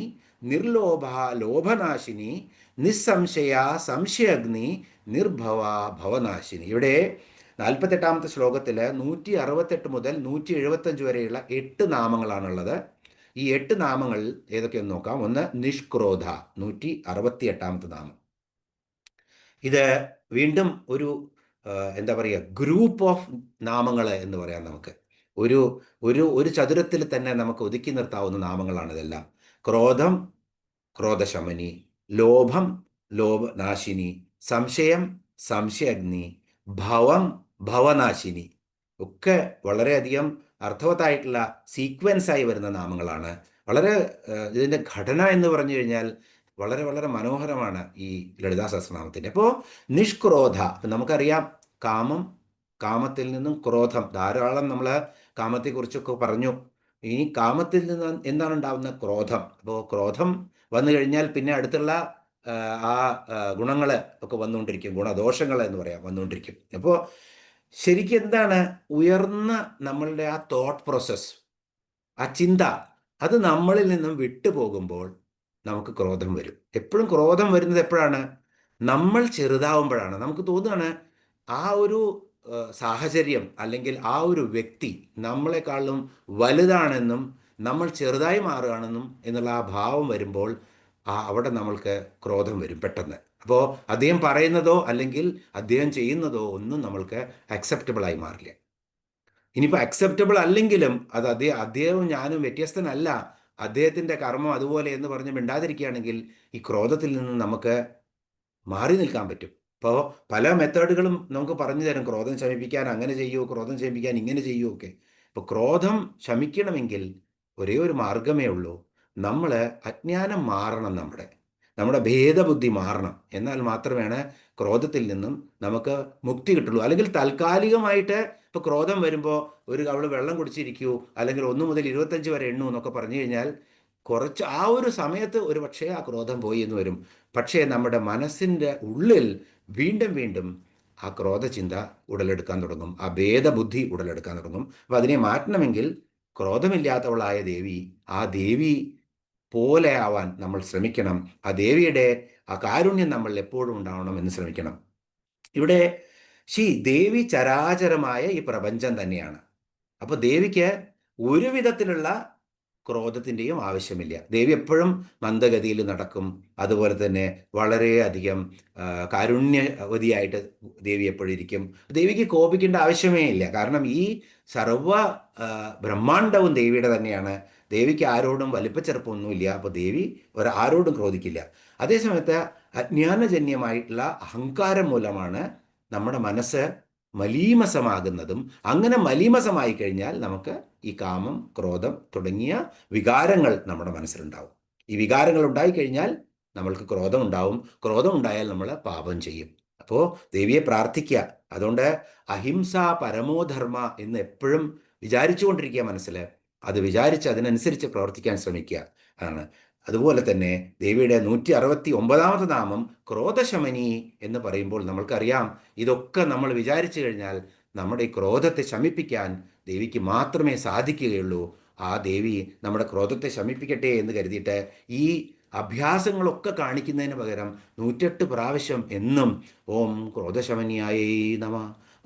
നിർലോഭ ലോഭനാശിനി നിസ്സംശയ സംശയഗ്നി നിർഭവ ഭവനാശിനി. ഇവിടെ 48 ശ്ലോകത്തിൽ 168 മുതൽ 175 വരെയുള്ള 8 നാമങ്ങളാണുള്ളത്. ഈ 8 നാമങ്ങൾ ഏതൊക്കെയെന്ന് നോക്കാം. ഒന്ന് നിഷ്ക്രോധ, 168 നാമം. ഇത് വീണ്ടും ഒരു എന്താ പറയുക, ഗ്രൂപ്പ് ഓഫ് നാമങ്ങൾ എന്ന് പറയാം. നമുക്ക് ഒരു ചതുരത്തിൽ തന്നെ നമുക്ക് ഒതുക്കി നിർത്താവുന്ന നാമങ്ങളാണ് ഇതെല്ലാം. ക്രോധം ക്രോധശമനി, ലോഭം ലോഭനാശിനി, സംശയം സംശയഗ്നി, ഭവം ഭവനാശിനി ഒക്കെ വളരെയധികം അർത്ഥവത്തായിട്ടുള്ള സീക്വൻസായി വരുന്ന നാമങ്ങളാണ്. വളരെ ഇതിൻ്റെ ഘടന എന്ന് പറഞ്ഞു കഴിഞ്ഞാൽ വളരെ വളരെ മനോഹരമാണ് ഈ ലളിതാ സഹസ്രനാമത്തിൻ്റെ. അപ്പോൾ നിഷ്ക്രോധ, നമുക്കറിയാം കാമത്തിൽ നിന്നും ക്രോധം, ധാരാളം നമ്മൾ കാമത്തെക്കുറിച്ചൊക്കെ പറഞ്ഞു. ഇനി കാമത്തിൽ നിന്ന് എന്താണ് ഉണ്ടാകുന്ന? ക്രോധം. അപ്പോൾ ക്രോധം വന്നു കഴിഞ്ഞാൽ പിന്നെ അടുത്തുള്ള ആ ഗുണങ്ങൾ ഒക്കെ വന്നുകൊണ്ടിരിക്കും, ഗുണദോഷങ്ങൾ എന്ന് പറയാം, വന്നുകൊണ്ടിരിക്കും. അപ്പോൾ ശരിക്കും എന്താണ് ഉയർന്ന നമ്മളുടെ ആ തോട്ട് പ്രോസസ്, ആ ചിന്ത, അത് നമ്മളിൽ നിന്നും വിട്ടുപോകുമ്പോൾ നമുക്ക് ക്രോധം വരും. എപ്പോഴും ക്രോധം വരുന്നത് എപ്പോഴാണ്? നമ്മൾ ചെറുതാവുമ്പോഴാണ്. നമുക്ക് തോന്നുകയാണ് ആ ഒരു സാഹചര്യം അല്ലെങ്കിൽ ആ ഒരു വ്യക്തി നമ്മളെക്കാളും വലുതാണെന്നും നമ്മൾ ചെറുതായി മാറുകയാണെന്നും എന്നുള്ള ആ ഭാവം വരുമ്പോൾ അവിടെ നമ്മൾക്ക് ക്രോധം വരും പെട്ടെന്ന്. അപ്പോൾ അദ്ദേഹം പറയുന്നതോ അല്ലെങ്കിൽ അദ്ദേഹം ചെയ്യുന്നതോ ഒന്നും നമ്മൾക്ക് അക്സെപ്റ്റബിളായി മാറില്ല. ഇനിയിപ്പോൾ അക്സെപ്റ്റബിൾ അല്ലെങ്കിലും അത് അദ്ദേഹവും ഞാനും വ്യത്യസ്തനല്ല, അദ്ദേഹത്തിൻ്റെ കർമ്മം അതുപോലെ എന്ന് പറഞ്ഞ് മിണ്ടാതിരിക്കുകയാണെങ്കിൽ ഈ ക്രോധത്തിൽ നിന്ന് നമുക്ക് മാറി നിൽക്കാൻ പറ്റും. ഇപ്പോൾ പല മെത്തേഡുകളും നമുക്ക് പറഞ്ഞു തരും, ക്രോധം ശമിപ്പിക്കാൻ അങ്ങനെ ചെയ്യൂ, ക്രോധം ശമിപ്പിക്കാൻ ഇങ്ങനെ ചെയ്യൂ ഒക്കെ. ഇപ്പോൾ ക്രോധം ശമിക്കണമെങ്കിൽ ഒരേ ഒരു മാർഗമേ ഉള്ളൂ. നമ്മൾ അജ്ഞാനം മാറണം, നമ്മുടെ ഭേദബുദ്ധി മാറണം. എന്നാൽ മാത്രമേ ക്രോധത്തിൽ നിന്നും നമുക്ക് മുക്തി കിട്ടുള്ളൂ. അല്ലെങ്കിൽ താൽക്കാലികമായിട്ട് ഇപ്പോൾ ക്രോധം വരുമ്പോൾ ഒരു കവള് വെള്ളം കുടിച്ചിരിക്കൂ, അല്ലെങ്കിൽ 1 മുതൽ 25 വരെ എണ്ണൂ എന്നൊക്കെ പറഞ്ഞു കഴിഞ്ഞാൽ കുറച്ച് ആ ഒരു സമയത്ത് ഒരു പക്ഷേ ആ ക്രോധം പോയി എന്ന് വരും. പക്ഷേ നമ്മുടെ മനസ്സിൻ്റെ ഉള്ളിൽ വീണ്ടും വീണ്ടും ആ ക്രോധചിന്ത ഉടലെടുക്കാൻ തുടങ്ങും, ആ ഭേദബുദ്ധി ഉടലെടുക്കാൻ തുടങ്ങും. അപ്പം അതിനെ മാറ്റണമെങ്കിൽ ക്രോധമില്ലാത്തവളായ ദേവി, ആ ദേവി പോലെ ആവാൻ നമ്മൾ ശ്രമിക്കണം. ആ ദേവിയുടെ ആ കാരുണ്യം നമ്മൾ എപ്പോഴും ഉണ്ടാവണം എന്ന് ശ്രമിക്കണം. ഇവിടെ ദേവി ചരാചരമായ ഈ പ്രപഞ്ചം തന്നെയാണ്. അപ്പോൾ ദേവിക്ക് ഒരു വിധത്തിലുള്ള ക്രോധത്തിൻ്റെയും ആവശ്യമില്ല. ദേവി എപ്പോഴും മന്ദഗതിയിൽ നടക്കും. അതുപോലെ തന്നെ വളരെയധികം കാരുണ്യവതിയായിട്ട് ദേവി എപ്പോഴും ഇരിക്കും. ദേവിക്ക് കോപിക്കേണ്ട ആവശ്യമേ ഇല്ല. കാരണം ഈ സർവ ബ്രഹ്മാണ്ടവും ദേവിയുടെ തന്നെയാണ്. ദേവിക്ക് ആരോടും വലിപ്പച്ചെറുപ്പമൊന്നുമില്ല. അപ്പോൾ ദേവി ആരോടും ക്രോധിക്കില്ല. അതേസമയത്ത് അജ്ഞാനജന്യമായിട്ടുള്ള അഹങ്കാരം മൂലമാണ് നമ്മുടെ മനസ്സ് മലീമസമാകുന്നതും. അങ്ങനെ മലീമസമായി കഴിഞ്ഞാൽ നമുക്ക് ഈ കാമം, ക്രോധം തുടങ്ങിയ വികാരങ്ങൾ നമ്മുടെ മനസ്സിലുണ്ടാവും. ഈ വികാരങ്ങൾ ഉണ്ടായിക്കഴിഞ്ഞാൽ നമ്മൾക്ക് ക്രോധം ഉണ്ടാവും. ക്രോധം ഉണ്ടായാൽ നമ്മൾ പാപം ചെയ്യും. അപ്പോൾ ദേവിയെ പ്രാർത്ഥിക്കുക. അതുകൊണ്ട് അഹിംസ പരമോധർമ്മ എന്ന് എപ്പോഴും വിചാരിച്ചുകൊണ്ടിരിക്കുക മനസ്സിൽ. അത് വിചാരിച്ച് അതിനനുസരിച്ച് പ്രവർത്തിക്കാൻ ശ്രമിക്കുക ആണ്. അതുപോലെ തന്നെ ദേവിയുടെ 169ാമത്തെ നാമം ക്രോധശമനി എന്ന് പറയുമ്പോൾ നമ്മൾക്കറിയാം, ഇതൊക്കെ നമ്മൾ വിചാരിച്ചു കഴിഞ്ഞാൽ നമ്മുടെ ഈ ക്രോധത്തെ ശമിപ്പിക്കാൻ ദേവിക്ക് മാത്രമേ സാധിക്കുകയുള്ളൂ. ആ ദേവി നമ്മുടെ ക്രോധത്തെ ശമിപ്പിക്കട്ടെ എന്ന് കരുതിയിട്ട് ഈ അഭ്യാസങ്ങളൊക്കെ കാണിക്കുന്നതിന് പകരം 108 പ്രാവശ്യം എന്നും ഓം ക്രോധശമനിയായേ നമ,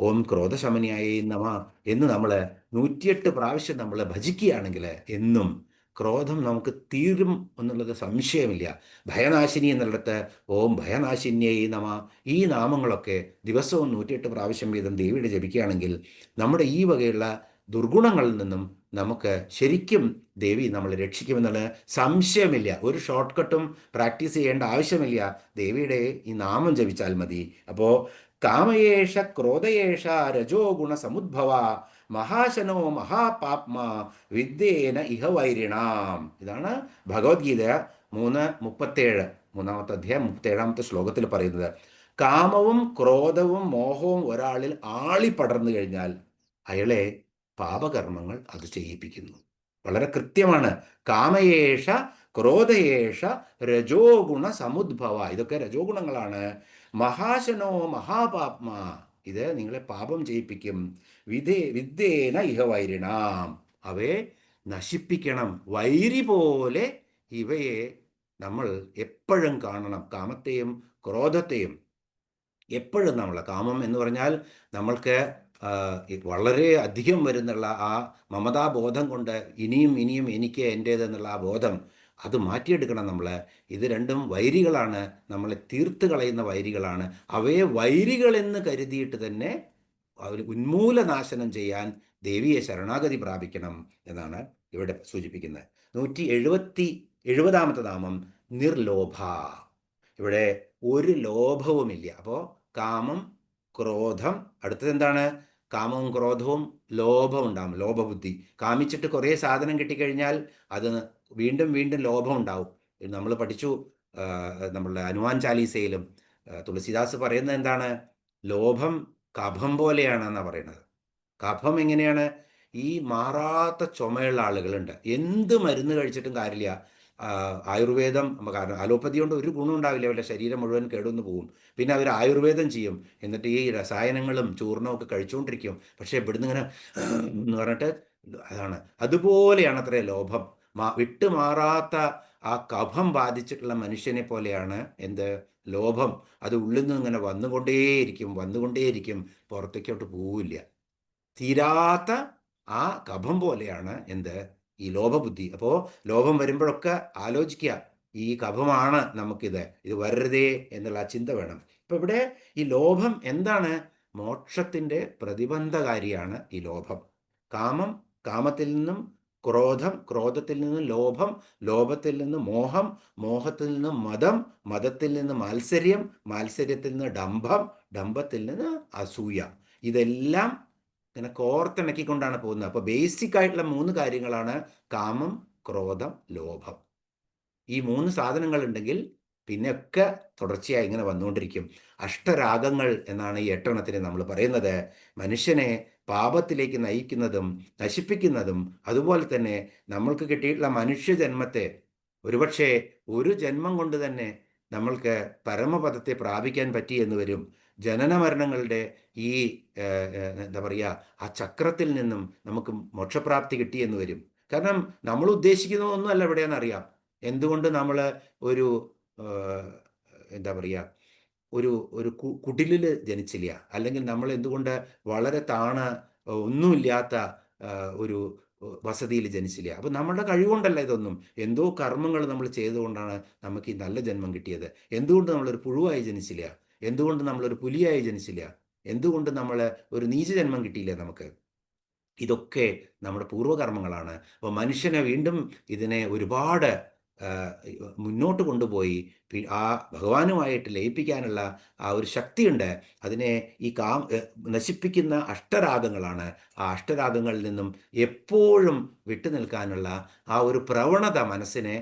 ഓം ക്രോധശമനിയായേ നമ എന്ന് നമ്മൾ 108 പ്രാവശ്യം നമ്മൾ ഭജിക്കുകയാണെങ്കിൽ എന്നും ക്രോധം നമുക്ക് തീരും എന്നുള്ളത് സംശയമില്ല. ഭയനാശിനി എന്നുള്ളിടത്ത് ഓം ഭയനാശിന്യേ നമ, ഈ നാമങ്ങളൊക്കെ ദിവസവും 108 പ്രാവശ്യം വീതം ദേവിയുടെ ജപിക്കുകയാണെങ്കിൽ നമ്മുടെ ഈ വകയുള്ള ദുർഗുണങ്ങളിൽ നിന്നും നമുക്ക് ശരിക്കും ദേവി നമ്മളെ രക്ഷിക്കുമെന്നുള്ള സംശയമില്ല. ഒരു ഷോർട്ട് കട്ടും പ്രാക്ടീസ് ചെയ്യേണ്ട ആവശ്യമില്ല. ദേവിയുടെ ഈ നാമം ജപിച്ചാൽ മതി. അപ്പോൾ കാമയേഷ ക്രോധയേഷ രജോ ഗുണ സമുദ്ഭവ മഹാശനോ മഹാപാപ്മ വിദ്യേന ഇഹ വൈരിണാം. ഇതാണ് ഭഗവത്ഗീത 3:37, 3-ാമത്തെ അധ്യായം 37-ാമത്തെ ശ്ലോകത്തിൽ പറയുന്നത്. കാമവും ക്രോധവും മോഹവും ഒരാളിൽ ആളിപ്പടർന്നു കഴിഞ്ഞാൽ അയാളെ പാപകർമ്മങ്ങൾ അത് ചെയ്യിപ്പിക്കുന്നു. വളരെ കൃത്യമാണ്. കാമയേഷ ക്രോധയേഷ രജോ ഗുണ സമുദ്ഭവ, ഇതൊക്കെ രജോ ഗുണങ്ങളാണ്. മഹാശനോ മഹാപാപ്മ, ഇത് നിങ്ങളെ പാപം ചെയ്യിപ്പിക്കും. വിദ്യേന ഇഹ വൈരിണാം, അവയെ നശിപ്പിക്കണം. വൈരി പോലെ ഇവയെ നമ്മൾ എപ്പോഴും കാണണം. കാമത്തെയും ക്രോധത്തെയും എപ്പോഴും നമ്മൾ, കാമം എന്ന് പറഞ്ഞാൽ നമ്മൾക്ക് വളരെ അധികം വരുന്നുള്ള ആ മമതാബോധം കൊണ്ട് ഇനിയും ഇനിയും എനിക്ക് എൻ്റേതെന്നുള്ള ആ ബോധം അത് മാറ്റിയെടുക്കണം നമ്മൾ. ഇത് രണ്ടും വൈരികളാണ്, നമ്മളെ തീർത്ത് കളയുന്ന വൈരികളാണ്. അവയെ വൈരികളെന്ന് കരുതിയിട്ട് തന്നെ അവർ ഉന്മൂലനാശനം ചെയ്യാൻ ദേവിയെ ശരണാഗതി പ്രാപിക്കണം എന്നാണ് ഇവിടെ സൂചിപ്പിക്കുന്നത്. 170ാമത്തെ നാമം നിർലോഭ. ഇവിടെ ഒരു ലോഭവുമില്ല. അപ്പോൾ കാമം, ക്രോധം, അടുത്തത് എന്താണ്? കാമവും ക്രോധവും ലോഭം ഉണ്ടാകും, ലോഭബുദ്ധി. കാമിച്ചിട്ട് കുറേ സാധനം കിട്ടിക്കഴിഞ്ഞാൽ അത് വീണ്ടും വീണ്ടും ലോഭം ഉണ്ടാവും. നമ്മൾ പഠിച്ചു നമ്മളുടെ ഹനുമാൻ ചാലീസയിലും തുളസിദാസ് പറയുന്നത് എന്താണ്? ലോഭം കഫം പോലെയാണെന്നാണ് പറയുന്നത്. കഫം എങ്ങനെയാണ്? ഈ മാറാത്ത ചുമയുള്ള ആളുകളുണ്ട്, എന്ത് മരുന്ന് കഴിച്ചിട്ടും കാര്യമില്ല. ആയുർവേദം, കാരണം അലോപ്പതി കൊണ്ട് ഒരു ഗുണം ഉണ്ടാവില്ല, അവരുടെ ശരീരം മുഴുവൻ കേടുവന്ന് പോകും. പിന്നെ അവർ ആയുർവേദം ചെയ്യും, എന്നിട്ട് ഈ രസായനങ്ങളും ചൂർണവും ഒക്കെ കഴിച്ചുകൊണ്ടിരിക്കും. പക്ഷേ ഇവിടുന്ന് ഇങ്ങനെ എന്ന് പറഞ്ഞിട്ട് അതാണ്. അതുപോലെയാണ് അത്രേ ലോഭം. വിട്ടുമാറാത്ത ആ കഫം ബാധിച്ചിട്ടുള്ള മനുഷ്യനെ പോലെയാണ് എന്ത്? ലോഭം. അത് ഉള്ളിൽ നിന്ന് ഇങ്ങനെ വന്നുകൊണ്ടേയിരിക്കും, പുറത്തേക്കോട്ട് പോവില്ല. തീരാത്ത ആ കഫം പോലെയാണ് എന്ത്? ഈ ലോഭബുദ്ധി. അപ്പോൾ ലോഭം വരുമ്പോഴൊക്കെ ആലോചിക്കുക, ഈ കഫമാണ് നമുക്കിത്, ഇത് വരരുതേ എന്നുള്ള ആ ചിന്ത വേണം. ഇപ്പം ഇവിടെ ഈ ലോഭം എന്താണ്? മോക്ഷത്തിൻ്റെ പ്രതിബന്ധകാരിയാണ് ഈ ലോഭം. കാമം, കാമത്തിൽ നിന്നും ക്രോധം, ക്രോധത്തിൽ നിന്ന് ലോഭം, ലോഭത്തിൽ നിന്ന് മോഹം, മോഹത്തിൽ നിന്ന് മതം, മതത്തിൽ നിന്ന് മാത്സര്യം, മാത്സര്യത്തിൽ നിന്ന് ഡംഭം, ഡംഭത്തിൽ നിന്ന് അസൂയ. ഇതെല്ലാം ഇങ്ങനെ കോർത്തിണക്കിക്കൊണ്ടാണ് പോകുന്നത്. അപ്പോൾ ബേസിക് ആയിട്ടുള്ള 3 കാര്യങ്ങളാണ് കാമം, ക്രോധം, ലോഭം. ഈ 3 സാധനങ്ങൾ ഉണ്ടെങ്കിൽ പിന്നെയൊക്കെ തുടർച്ചയായി ഇങ്ങനെ വന്നുകൊണ്ടിരിക്കും. അഷ്ടരാഗങ്ങൾ എന്നാണ് ഈ 8 എണ്ണത്തിന് നമ്മൾ പറയുന്നത്. മനുഷ്യനെ പാപത്തിലേക്ക് നയിക്കുന്നതും നശിപ്പിക്കുന്നതും അതുപോലെ തന്നെ നമ്മൾക്ക് കിട്ടിയിട്ടുള്ള മനുഷ്യജന്മത്തെ ഒരുപക്ഷെ ഒരു ജന്മം കൊണ്ട് തന്നെ നമ്മൾക്ക് പരമപദത്തെ പ്രാപിക്കാൻ പറ്റി എന്ന് വരും. ജനന മരണങ്ങളുടെ ഈ എന്താ പറയുക, ആ ചക്രത്തിൽ നിന്നും നമുക്ക് മോക്ഷപ്രാപ്തി കിട്ടിയെന്ന് വരും. കാരണം നമ്മൾ ഉദ്ദേശിക്കുന്നതൊന്നുമല്ല ഇവിടെയെന്നറിയാം. എന്തുകൊണ്ട് നമ്മൾ ഒരു എന്താ പറയുക, ഒരു ഒരു കുടിലിൽ ജനിച്ചില്ല, അല്ലെങ്കിൽ നമ്മൾ എന്തുകൊണ്ട് വളരെ ഒന്നുമില്ലാത്ത ഒരു വസതിയിൽ ജനിച്ചില്ല. അപ്പം നമ്മളുടെ കഴിവുകൊണ്ടല്ല ഇതൊന്നും. എന്തോ കർമ്മങ്ങൾ നമ്മൾ ചെയ്തുകൊണ്ടാണ് നമുക്ക് ഈ നല്ല ജന്മം കിട്ടിയത്. എന്തുകൊണ്ട് നമ്മളൊരു പുഴുവായി ജനിച്ചില്ല? എന്തുകൊണ്ട് നമ്മളൊരു പുലിയായി ജനിച്ചില്ല? എന്തുകൊണ്ട് നമ്മൾ ഒരു നീചജന്മം കിട്ടിയില്ല നമുക്ക്? ഇതൊക്കെ നമ്മുടെ പൂർവ്വകർമ്മങ്ങളാണ്. അപ്പോൾ മനുഷ്യനെ വീണ്ടും ഇതിനെ ഒരുപാട് മുന്നോട്ട് കൊണ്ടുപോയി ആ ഭഗവാനുമായിട്ട് ലയിപ്പിക്കാനുള്ള ആ ഒരു ശക്തിയുണ്ട്. അതിനെ ഈ നശിപ്പിക്കുന്ന അഷ്ടരാഗങ്ങളാണ്. ആ അഷ്ടരാഗങ്ങളിൽ നിന്നും എപ്പോഴും വിട്ടു നിൽക്കാനുള്ള ആ ഒരു പ്രവണത മനസ്സിനെ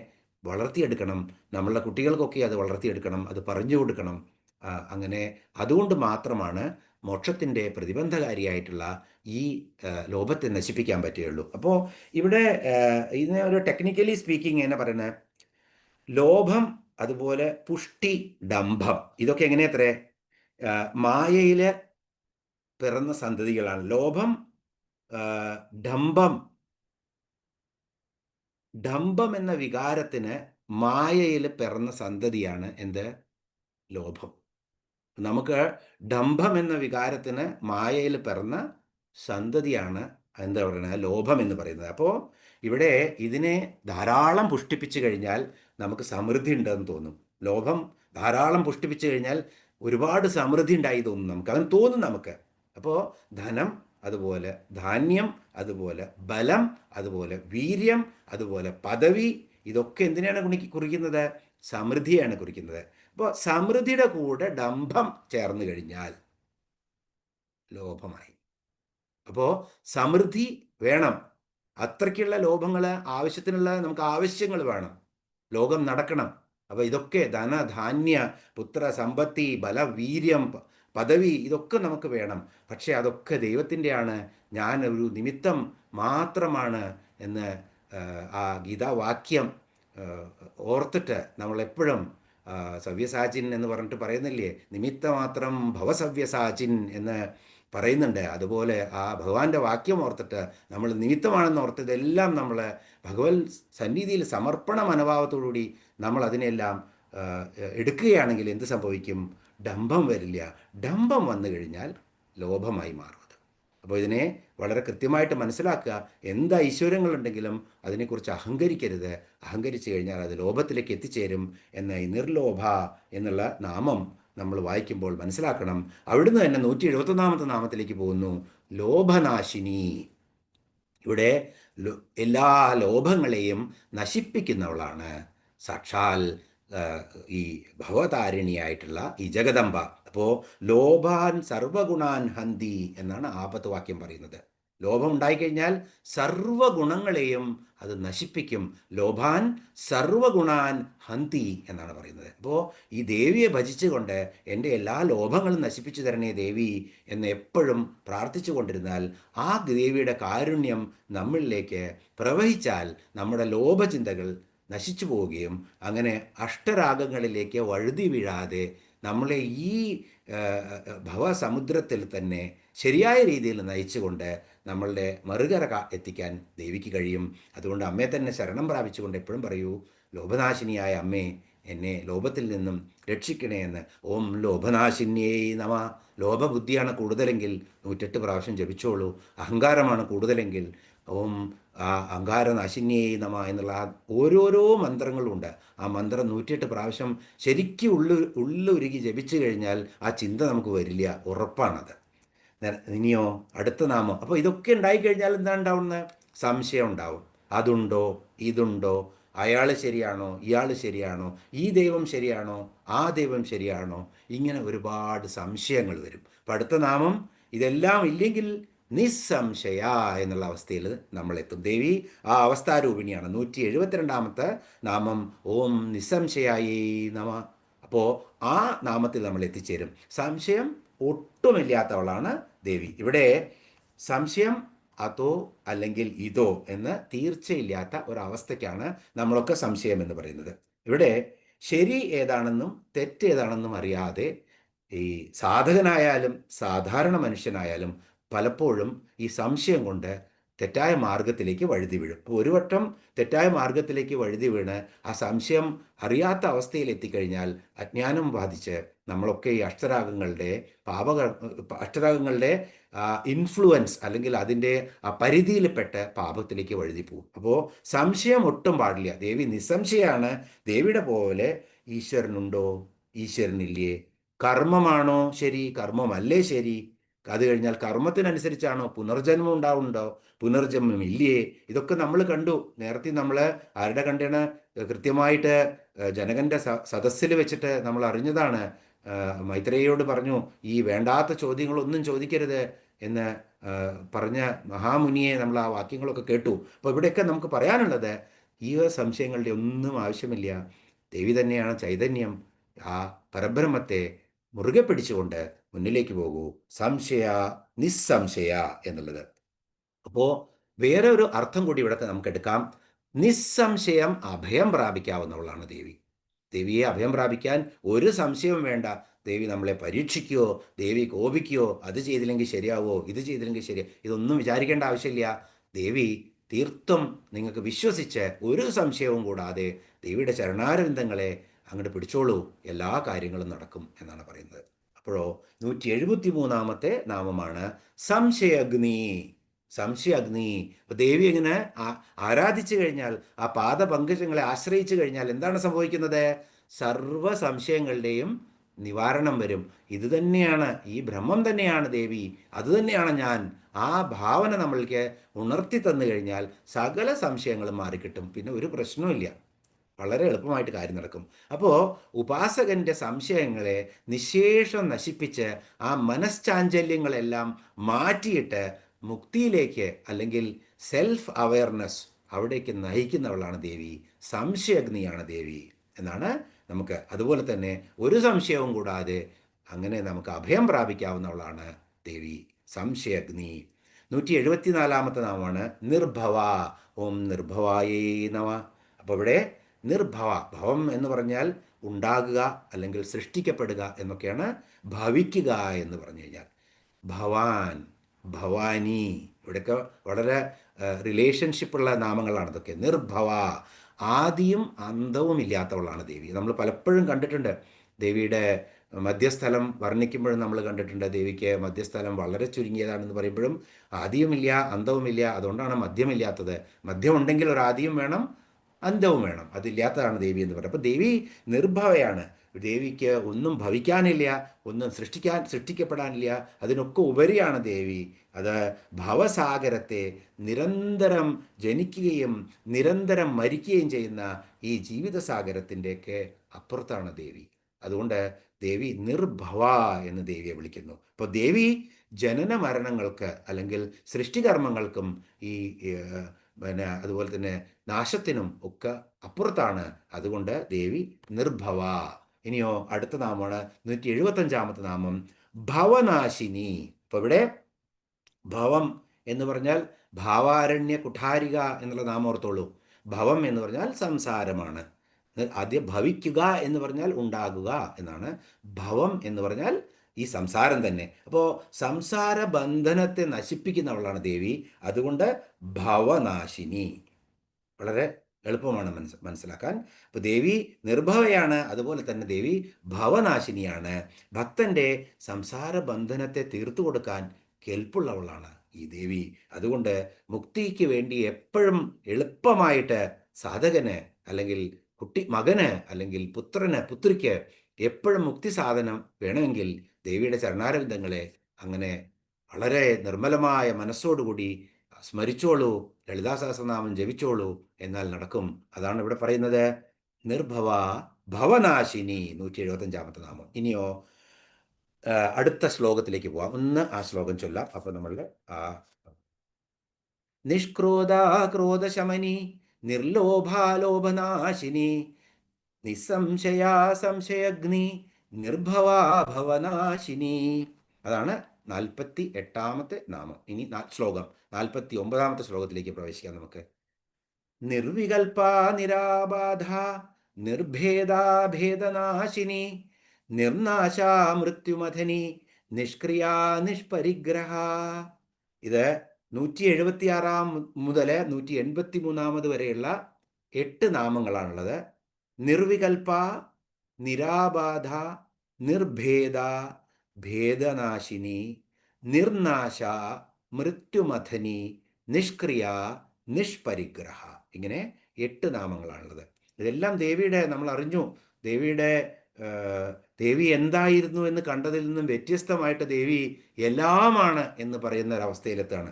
വളർത്തിയെടുക്കണം. നമ്മളുടെ കുട്ടികൾക്കൊക്കെ അത് വളർത്തിയെടുക്കണം, അത് പറഞ്ഞു കൊടുക്കണം. അങ്ങനെ അതുകൊണ്ട് മാത്രമാണ് മോക്ഷത്തിൻ്റെ പ്രതിബന്ധകാരിയായിട്ടുള്ള ഈ ലോഭത്തെ നശിപ്പിക്കാൻ പറ്റുകയുള്ളൂ. അപ്പോൾ ഇവിടെ ഇതിനെ ഒരു ടെക്നിക്കലി സ്പീക്കിംഗ് എന്ന് പറയുന്നത് ലോഭം, അതുപോലെ പുഷ്ടി, ഡംഭം, ഇതൊക്കെ എങ്ങനെയത്രേ മായയിൽ പിറന്ന സന്തതികളാണ്. ലോഭം, ഡംഭം, ഡംഭം എന്ന വികാരത്തിന് മായയിൽ പിറന്ന സന്തതിയാണ് എന്ത്? ലോഭം. നമുക്ക് ഡംഭം എന്ന വികാരത്തിന് മായയിൽ പിറന്ന സന്തതിയാണ് എന്താ പറയുന്നത്? ലോഭം എന്ന് പറയുന്നത്. അപ്പോൾ ഇവിടെ ഇതിനെ ധാരാളം പുഷ്ടിപ്പിച്ചു കഴിഞ്ഞാൽ നമുക്ക് സമൃദ്ധി ഉണ്ടെന്ന് തോന്നും. ലോഭം ധാരാളം പുഷ്ടിപ്പിച്ചു കഴിഞ്ഞാൽ ഒരുപാട് സമൃദ്ധി ഉണ്ടായി തോന്നും നമുക്ക്, അങ്ങനെ തോന്നും നമുക്ക്. അപ്പോൾ ധനം, അതുപോലെ ധാന്യം, അതുപോലെ ബലം, അതുപോലെ വീര്യം, അതുപോലെ പദവി, ഇതൊക്കെ എന്തിനാണ് കുറിക്കുന്നത്? സമൃദ്ധിയാണ് കുറിക്കുന്നത്. അപ്പോൾ സമൃദ്ധിയുടെ കൂടെ ഡംഭം ചേർന്ന് കഴിഞ്ഞാൽ ലോഭമായി. അപ്പോൾ സമൃദ്ധി വേണം, അത്രയ്ക്കുള്ള ലോഭങ്ങൾ, ആവശ്യത്തിനുള്ള നമുക്ക് ആവശ്യങ്ങൾ വേണം, ലോകം നടക്കണം. അപ്പോൾ ഇതൊക്കെ ധനധാന്യ പുത്ര സമ്പത്തി ബല വീര്യം പദവി ഇതൊക്കെ നമുക്ക് വേണം. പക്ഷേ അതൊക്കെ ദൈവത്തിൻ്റെയാണ്, ഞാൻ ഒരു നിമിത്തം മാത്രമാണ് എന്ന് ആ ഗീതാവാക്യം ഓർത്തിട്ട് നമ്മളെപ്പോഴും സവ്യസാചിൻ എന്ന് പറഞ്ഞിട്ട് പറയുന്നില്ലേ, നിമിത്തമാത്രം ഭവസവ്യസാചിൻ എന്ന് പറയുന്നുണ്ട്. അതുപോലെ ആ ഭഗവാന്റെ വാക്യം ഓർത്തിട്ട് നമ്മൾ നിമിത്തമാണെന്ന് ഓർത്തതെല്ലാം നമ്മൾ ഭഗവത് സന്നിധിയിൽ സമർപ്പണ മനോഭാവത്തോടുകൂടി നമ്മൾ അതിനെല്ലാം എടുക്കുകയാണെങ്കിൽ എന്ത് സംഭവിക്കും? ഡംഭം വരില്ല. ഡംഭം വന്നു കഴിഞ്ഞാൽ ലോഭമായി മാറും. അപ്പോൾ ഇതിനെ വളരെ കൃത്യമായിട്ട് മനസ്സിലാക്കുക. എന്ത് ഐശ്വര്യങ്ങളുണ്ടെങ്കിലും അതിനെക്കുറിച്ച് അഹങ്കരിക്കരുത്. അഹങ്കരിച്ചു കഴിഞ്ഞാൽ അത് ലോഭത്തിലേക്ക് എത്തിച്ചേരും എന്ന ഈ നിർലോഭ എന്നുള്ള നാമം നമ്മൾ വായിക്കുമ്പോൾ മനസ്സിലാക്കണം. അവിടുന്ന് തന്നെ 171 നാമത്തിലേക്ക് പോകുന്നു, ലോഭനാശിനി. ഇവിടെ എല്ലാ ലോഭങ്ങളെയും നശിപ്പിക്കുന്നവളാണ് സാക്ഷാൽ ഈ ഭവതാരിണിയായിട്ടുള്ള ഈ ജഗദംബ. അപ്പോൾ ലോഭാൻ സർവഗുണാൻ ഹന്തി എന്നാണ് ആപത്ത് വാക്യം പറയുന്നത്. ലോഭം ഉണ്ടായിക്കഴിഞ്ഞാൽ സർവഗുണങ്ങളെയും അത് നശിപ്പിക്കും. ലോഭാൻ സർവഗുണാൻ ഹന്തി എന്നാണ് പറയുന്നത്. അപ്പോൾ ഈ ദേവിയെ ഭജിച്ചുകൊണ്ട് എൻ്റെ എല്ലാ ലോഭങ്ങളും നശിപ്പിച്ചു തരണേ ദേവി എന്ന് എപ്പോഴും പ്രാർത്ഥിച്ചു കൊണ്ടിരുന്നാൽ ആ ദേവിയുടെ കാരുണ്യം നമ്മളിലേക്ക് പ്രവഹിച്ചാൽ നമ്മുടെ ലോഭചിന്തകൾ നശിച്ചു പോവുകയും അങ്ങനെ അഷ്ടരാഗങ്ങളിലേക്ക് വഴുതി വീഴാതെ നമ്മളെ ഈ ഭവസമുദ്രത്തിൽ തന്നെ ശരിയായ രീതിയിൽ നയിച്ചുകൊണ്ട് നമ്മളുടെ മറുകര എത്തിക്കാൻ ദേവിക്ക് കഴിയും. അതുകൊണ്ട് അമ്മയെ തന്നെ ശരണം പ്രാപിച്ചുകൊണ്ട് എപ്പോഴും പറയൂ, ലോഭനാശിനിയായ അമ്മേ എന്നെ ലോഭത്തിൽ നിന്നും രക്ഷിക്കണേ എന്ന്. ഓം ലോഭനാശിന്യേ നമ. ലോഭബുദ്ധിയാണ് കൂടുതലെങ്കിൽ 108 പ്രാവശ്യം ജപിച്ചോളൂ. അഹങ്കാരമാണ് കൂടുതലെങ്കിൽ ഓം അഹങ്കാരനാശിന്യേ നമ എന്നുള്ള ഓരോരോ മന്ത്രങ്ങളുണ്ട്. ആ മന്ത്രം 108 പ്രാവശ്യം ശരിക്കും ഉള്ളുരുകി ജപിച്ചു കഴിഞ്ഞാൽ ആ ചിന്ത നമുക്ക് വരില്ല, ഉറപ്പാണത്. ഇനിയോ അടുത്ത നാമം. അപ്പോൾ ഇതൊക്കെ ഉണ്ടായിക്കഴിഞ്ഞാൽ എന്താ ഉണ്ടാവുന്നത്? സംശയം ഉണ്ടാവും. അതുണ്ടോ, ഇതുണ്ടോ, അയാൾ ശരിയാണോ, ഇയാൾ ശരിയാണോ, ഈ ദൈവം ശരിയാണോ, ആ ദൈവം ശരിയാണോ, ഇങ്ങനെ ഒരുപാട് സംശയങ്ങൾ വരും. അപ്പം അടുത്ത നാമം ഇതെല്ലാം ഇല്ലെങ്കിൽ നിസ്സംശയ എന്നുള്ള അവസ്ഥയിൽ നമ്മളെത്തും. ദേവി ആ അവസ്ഥാരൂപിണിയാണ്. 172 നാമം ഓം നിസ്സംശയായേ നമ. അപ്പോൾ ആ നാമത്തിൽ നമ്മൾ എത്തിച്ചേരും. സംശയം ഒട്ടുമില്ലാത്തവളാണ് ദേവി. ഇവിടെ സംശയം അതോ അല്ലെങ്കിൽ ഇതോ എന്ന് തീർച്ചയില്ലാത്ത ഒരവസ്ഥയ്ക്കാണ് നമ്മളൊക്കെ സംശയം എന്ന് പറയുന്നത്. ഇവിടെ ശരി ഏതാണെന്നും തെറ്റ് ഏതാണെന്നും അറിയാതെ ഈ സാധകനായാലും സാധാരണ മനുഷ്യനായാലും പലപ്പോഴും ഈ സംശയം കൊണ്ട് തെറ്റായ മാർഗത്തിലേക്ക് വഴുതി വീഴും. അപ്പോൾ ഒരു വട്ടം തെറ്റായ മാർഗത്തിലേക്ക് വഴുതി വീണ് ആ സംശയം അറിയാത്ത അവസ്ഥയിൽ എത്തിക്കഴിഞ്ഞാൽ അജ്ഞാനം ബാധിച്ച് നമ്മളൊക്കെ ഈ അഷ്ടരാഗങ്ങളുടെ ഇൻഫ്ലുവൻസ് അല്ലെങ്കിൽ അതിൻ്റെ ആ പരിധിയിൽപ്പെട്ട് പാപത്തിലേക്ക് വഴുതി പോകും. അപ്പോൾ സംശയം ഒട്ടും പാടില്ല. ദേവി നിസ്സംശയാണ്. ദേവിയുടെ പോലെ ഈശ്വരനുണ്ടോ, ഈശ്വരനില്ലേ, കർമ്മമാണോ ശരി, കർമ്മമല്ലേ ശരി, അത് കഴിഞ്ഞാൽ കർമ്മത്തിനനുസരിച്ചാണോ പുനർജന്മം ഉണ്ടാവുന്നുണ്ടോ, പുനർജന്മം ഇല്ലേ, ഇതൊക്കെ നമ്മൾ കണ്ടു. നേരത്തെ നമ്മൾ ആരുടെ കണ്ടാണ് കൃത്യമായിട്ട് ജനകൻ്റെ സദസ്സിൽ വെച്ചിട്ട് നമ്മൾ അറിഞ്ഞതാണ്. മൈത്രേയിയോട് പറഞ്ഞു, ഈ വേണ്ടാത്ത ചോദ്യങ്ങളൊന്നും ചോദിക്കരുത് എന്ന് പറഞ്ഞ മഹാമുനിയെ നമ്മൾ ആ വാക്യങ്ങളൊക്കെ കേട്ടു. അപ്പോൾ ഇവിടെയൊക്കെ നമുക്ക് പറയാനുള്ളത് ഈ സംശയങ്ങളുടെ ഒന്നും ആവശ്യമില്ല. ദേവി തന്നെയാണ് ചൈതന്യം. ആ പരബ്രഹ്മത്തെ മുറുകെ പിടിച്ചുകൊണ്ട് മുന്നിലേക്ക് പോകൂ. സംശയ നിസ്സംശയ എന്നുള്ളത്. അപ്പോൾ വേറെ ഒരു അർത്ഥം കൂടി ഇവിടെ നമുക്ക് എടുക്കാം. നിസ്സംശയം അഭയം പ്രാപിക്കാവുന്നവളാണ് ദേവി. ദേവിയെ അഭയം പ്രാപിക്കാൻ ഒരു സംശയവും വേണ്ട. ദേവി നമ്മളെ പരീക്ഷിക്കുകയോ, ദേവി കോപിക്കുകയോ, അത് ചെയ്തില്ലെങ്കിൽ ശരിയാവോ, ഇത് ചെയ്തില്ലെങ്കിൽ ശരിയാ, ഇതൊന്നും വിചാരിക്കേണ്ട ആവശ്യമില്ല. ദേവി തീർത്തും നിങ്ങൾക്ക് വിശ്വസിച്ച് ഒരു സംശയവും കൂടാതെ ദേവിയുടെ ചരണാരവിന്ദങ്ങളെ അങ്ങോട്ട് പിടിച്ചോളൂ, എല്ലാ കാര്യങ്ങളും നടക്കും എന്നാണ് പറയുന്നത്. അപ്പോഴോ 173 നാമമാണ് സംശയഗ്നി. സംശയഗ്നി. അപ്പോൾ ദേവി എങ്ങനെ ആരാധിച്ചു കഴിഞ്ഞാൽ, ആ പാദപങ്കജങ്ങളെ ആശ്രയിച്ചു കഴിഞ്ഞാൽ എന്താണ് സംഭവിക്കുന്നത്? സർവ സംശയങ്ങളുടെയും നിവാരണം വരും. ഇത് തന്നെയാണ്, ഈ ബ്രഹ്മം തന്നെയാണ് ദേവി, അത് തന്നെയാണ് ഞാൻ. ആ ഭാവന നമ്മൾക്ക് ഉണർത്തി തന്നു കഴിഞ്ഞാൽ സകല സംശയങ്ങളും മാറിക്കിട്ടും. പിന്നെ ഒരു പ്രശ്നവുമില്ല, വളരെ എളുപ്പമായിട്ട് കാര്യം നടക്കും. അപ്പോൾ ഉപാസകൻ്റെ സംശയങ്ങളെ നിശേഷം നശിപ്പിച്ച് ആ മനഃചാഞ്ചല്യങ്ങളെല്ലാം മാറ്റിയിട്ട് മുക്തിയിലേക്ക് അല്ലെങ്കിൽ സെൽഫ് അവയർനെസ് അവിടേക്ക് നയിക്കുന്നവളാണ് ദേവി. സംശയഗ്നിയാണ് ദേവി എന്നാണ് നമുക്ക്. അതുപോലെ തന്നെ ഒരു സംശയവും കൂടാതെ അങ്ങനെ നമുക്ക് അഭയം പ്രാപിക്കാവുന്നവളാണ് ദേവി സംശയഗ്നി. 174 നാമമാണ് നിർഭവ. ഓം നിർഭവായേ നമ. അപ്പോൾ ഇവിടെ നിർഭവ, ഭവം എന്ന് പറഞ്ഞാൽ ഉണ്ടാകുക അല്ലെങ്കിൽ സൃഷ്ടിക്കപ്പെടുക എന്നൊക്കെയാണ്. ഭവിക്കുക എന്ന് പറഞ്ഞു കഴിഞ്ഞാൽ ഭവാൻ, ഭവാനി, ഇവിടെയൊക്കെ വളരെ റിലേഷൻഷിപ്പുള്ള നാമങ്ങളാണ് ഇതൊക്കെ. നിർഭവ, ആദിയും അന്തവും ഇല്ലാത്തവളാണ് ദേവി. നമ്മൾ പലപ്പോഴും കണ്ടിട്ടുണ്ട് ദേവിയുടെ മധ്യസ്ഥലം വർണ്ണിക്കുമ്പോഴും നമ്മൾ കണ്ടിട്ടുണ്ട്. ദേവിക്ക് മധ്യസ്ഥലം വളരെ ചുരുങ്ങിയതാണെന്ന് പറയുമ്പോഴും ആദിയുമില്ല അന്തവുമില്ല, അതുകൊണ്ടാണ് മധ്യമില്ലാത്തത്. മധ്യമുണ്ടെങ്കിൽ ഒരു ആദിയും വേണം, അന്തവും വേണം. അതില്ലാത്തതാണ് ദേവി എന്ന് പറയുന്നത്. അപ്പോൾ ദേവി നിർഭവയാണ്. ദേവിക്ക് ഒന്നും ഭവിക്കാനില്ല, ഒന്നും സൃഷ്ടിക്കപ്പെടാനില്ല, അതിനൊക്കെ ഉപരിയാണ് ദേവി. അത് ഭവസാഗരത്തെ നിരന്തരം ജനിക്കുകയും നിരന്തരം മരിക്കുകയും ചെയ്യുന്ന ഈ ജീവിതസാഗരത്തിൻ്റെയൊക്കെ അപ്പുറത്താണ് ദേവി. അതുകൊണ്ട് ദേവി നിർഭവ എന്ന് ദേവിയെ വിളിക്കുന്നു. അപ്പോൾ ദേവി ജനന മരണങ്ങൾക്ക് അല്ലെങ്കിൽ സൃഷ്ടികർമ്മങ്ങൾക്കും ഈ അതുപോലെ തന്നെ നാശത്തിനും ഒക്കെ അപ്പുറത്താണ്. അതുകൊണ്ട് ദേവി നിർഭവ. ഇനിയോ അടുത്ത നാമമാണ് 175 നാമം ഭവനാശിനി. അപ്പോൾ ഇവിടെ ഭവം എന്ന് പറഞ്ഞാൽ ഭാവാരണ്യ കുഠാരിക എന്നുള്ള നാമം ഓർത്തോളൂ. ഭവം എന്ന് പറഞ്ഞാൽ സംസാരമാണ്. ആദ്യം ഭവിക്കുക എന്ന് പറഞ്ഞാൽ ഉണ്ടാകുക എന്നാണ്. ഭവം എന്ന് പറഞ്ഞാൽ ഈ സംസാരം തന്നെ. അപ്പോൾ സംസാര ബന്ധനത്തെ നശിപ്പിക്കുന്നവളാണ് ദേവി. അതുകൊണ്ട് ഭവനാശിനി. വളരെ എളുപ്പമാണ് മനസ്സിലാക്കാൻ. അപ്പോൾ ദേവി നിർഭവയാണ്, അതുപോലെ തന്നെ ദേവി ഭവനാശിനിയാണ്. ഭക്തൻ്റെ സംസാര ബന്ധനത്തെ തീർത്തു കൊടുക്കാൻ കെൽപ്പുള്ളവളാണ് ഈ ദേവി. അതുകൊണ്ട് മുക്തിക്ക് വേണ്ടി എപ്പോഴും എളുപ്പമായിട്ട് സാധകന്, അല്ലെങ്കിൽ മകന്, അല്ലെങ്കിൽ പുത്രിക്ക് എപ്പോഴും മുക്തി സാധനം വേണമെങ്കിൽ ദേവിയുടെ ചരണാരവിന്ദങ്ങളെ അങ്ങനെ വളരെ നിർമ്മലമായ മനസ്സോടുകൂടി സ്മരിച്ചോളൂ, ലളിതാ സഹസ്രനാമം ജപിച്ചോളൂ, എന്നാൽ നടക്കും. അതാണ് ഇവിടെ പറയുന്നത്. നിർഭവ ഭവനാശിനി, 175-ാമത്തെ നാമം. ഇനിയോ അടുത്ത ശ്ലോകത്തിലേക്ക് പോവാം. ഒന്ന് ആ ശ്ലോകം ചൊല്ലാം. അപ്പൊ നമ്മളുടെ നിഷ്ക്രോധ ക്രോധശമനി നിർലോഭാലോഭനാശിനി നിസ്സംശയാ സംശയഗ്നി നിർഭവാ ഭവനാശിനി. അതാണ് 48-ാമത്തെ നാമം. ഇനി ശ്ലോകം 49-ാമത്തെ ശ്ലോകത്തിലേക്ക് പ്രവേശിക്കാം നമുക്ക്. നിർവികൽപ നിരാബാധ നിർഭേദാ ഭേദനാശിനി നിർനാശാ മൃത്യുമഥനി നിഷ്ക്രിയാ നിഷ്പരിഗ്രഹ. ഇത് 176 മുതൽ 183 വരെയുള്ള 8 നാമങ്ങളാണുള്ളത്. നിർവികൽപ, നിരാബാധ, നിർഭേദ, ഭേദനാശിനി, നിർനാശ, മൃത്യുമഥനി, നിഷ്ക്രിയ, നിഷ്പരിഗ്രഹ. ഇങ്ങനെ 8 നാമങ്ങളാണുള്ളത്. ഇതെല്ലാം ദേവിയുടെ, നമ്മൾ അറിഞ്ഞു ദേവി എന്തായിരുന്നു എന്ന് കണ്ടതിൽ നിന്നും വ്യത്യസ്തമായിട്ട് ദേവി എല്ലാമാണ് എന്ന് പറയുന്ന ഒരവസ്ഥയിലെത്താണ്.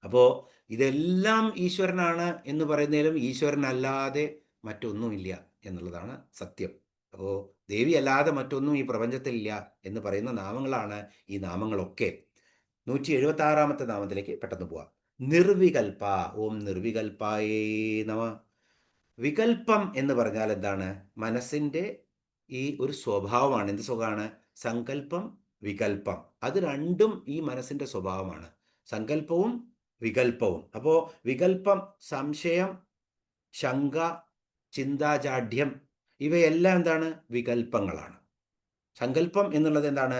അപ്പോൾ ഇതെല്ലാം ഈശ്വരനാണ് എന്ന് പറയുന്നതിലും ഈശ്വരനല്ലാതെ മറ്റൊന്നുമില്ല എന്നുള്ളതാണ് സത്യം. അപ്പോൾ ദേവി അല്ലാതെ മറ്റൊന്നും ഈ പ്രപഞ്ചത്തിലില്ല എന്ന് പറയുന്ന നാമങ്ങളാണ് ഈ നാമങ്ങളൊക്കെ. 176-ാമത്തെ നാമത്തിലേക്ക് പെട്ടെന്ന് പോവാം. നിർവികൽപ. ഓം നിർവികൽപായേ നമ. വികൽപ്പം എന്ന് പറഞ്ഞാൽ എന്താണ്? മനസ്സിൻ്റെ ഈ ഒരു സ്വഭാവമാണ്. എന്ത് സ്വഭാവമാണ്? സങ്കല്പം, വികൽപ്പം. അത് രണ്ടും ഈ മനസ്സിൻ്റെ സ്വഭാവമാണ്, സങ്കല്പവും വികൽപ്പവും. അപ്പോൾ വികൽപ്പം സംശയം, ശങ്ക, ചിന്താജാഢ്യം, ഇവയെല്ലാം എന്താണ്? വികൽപ്പങ്ങളാണ്. സങ്കല്പം എന്നുള്ളത് എന്താണ്?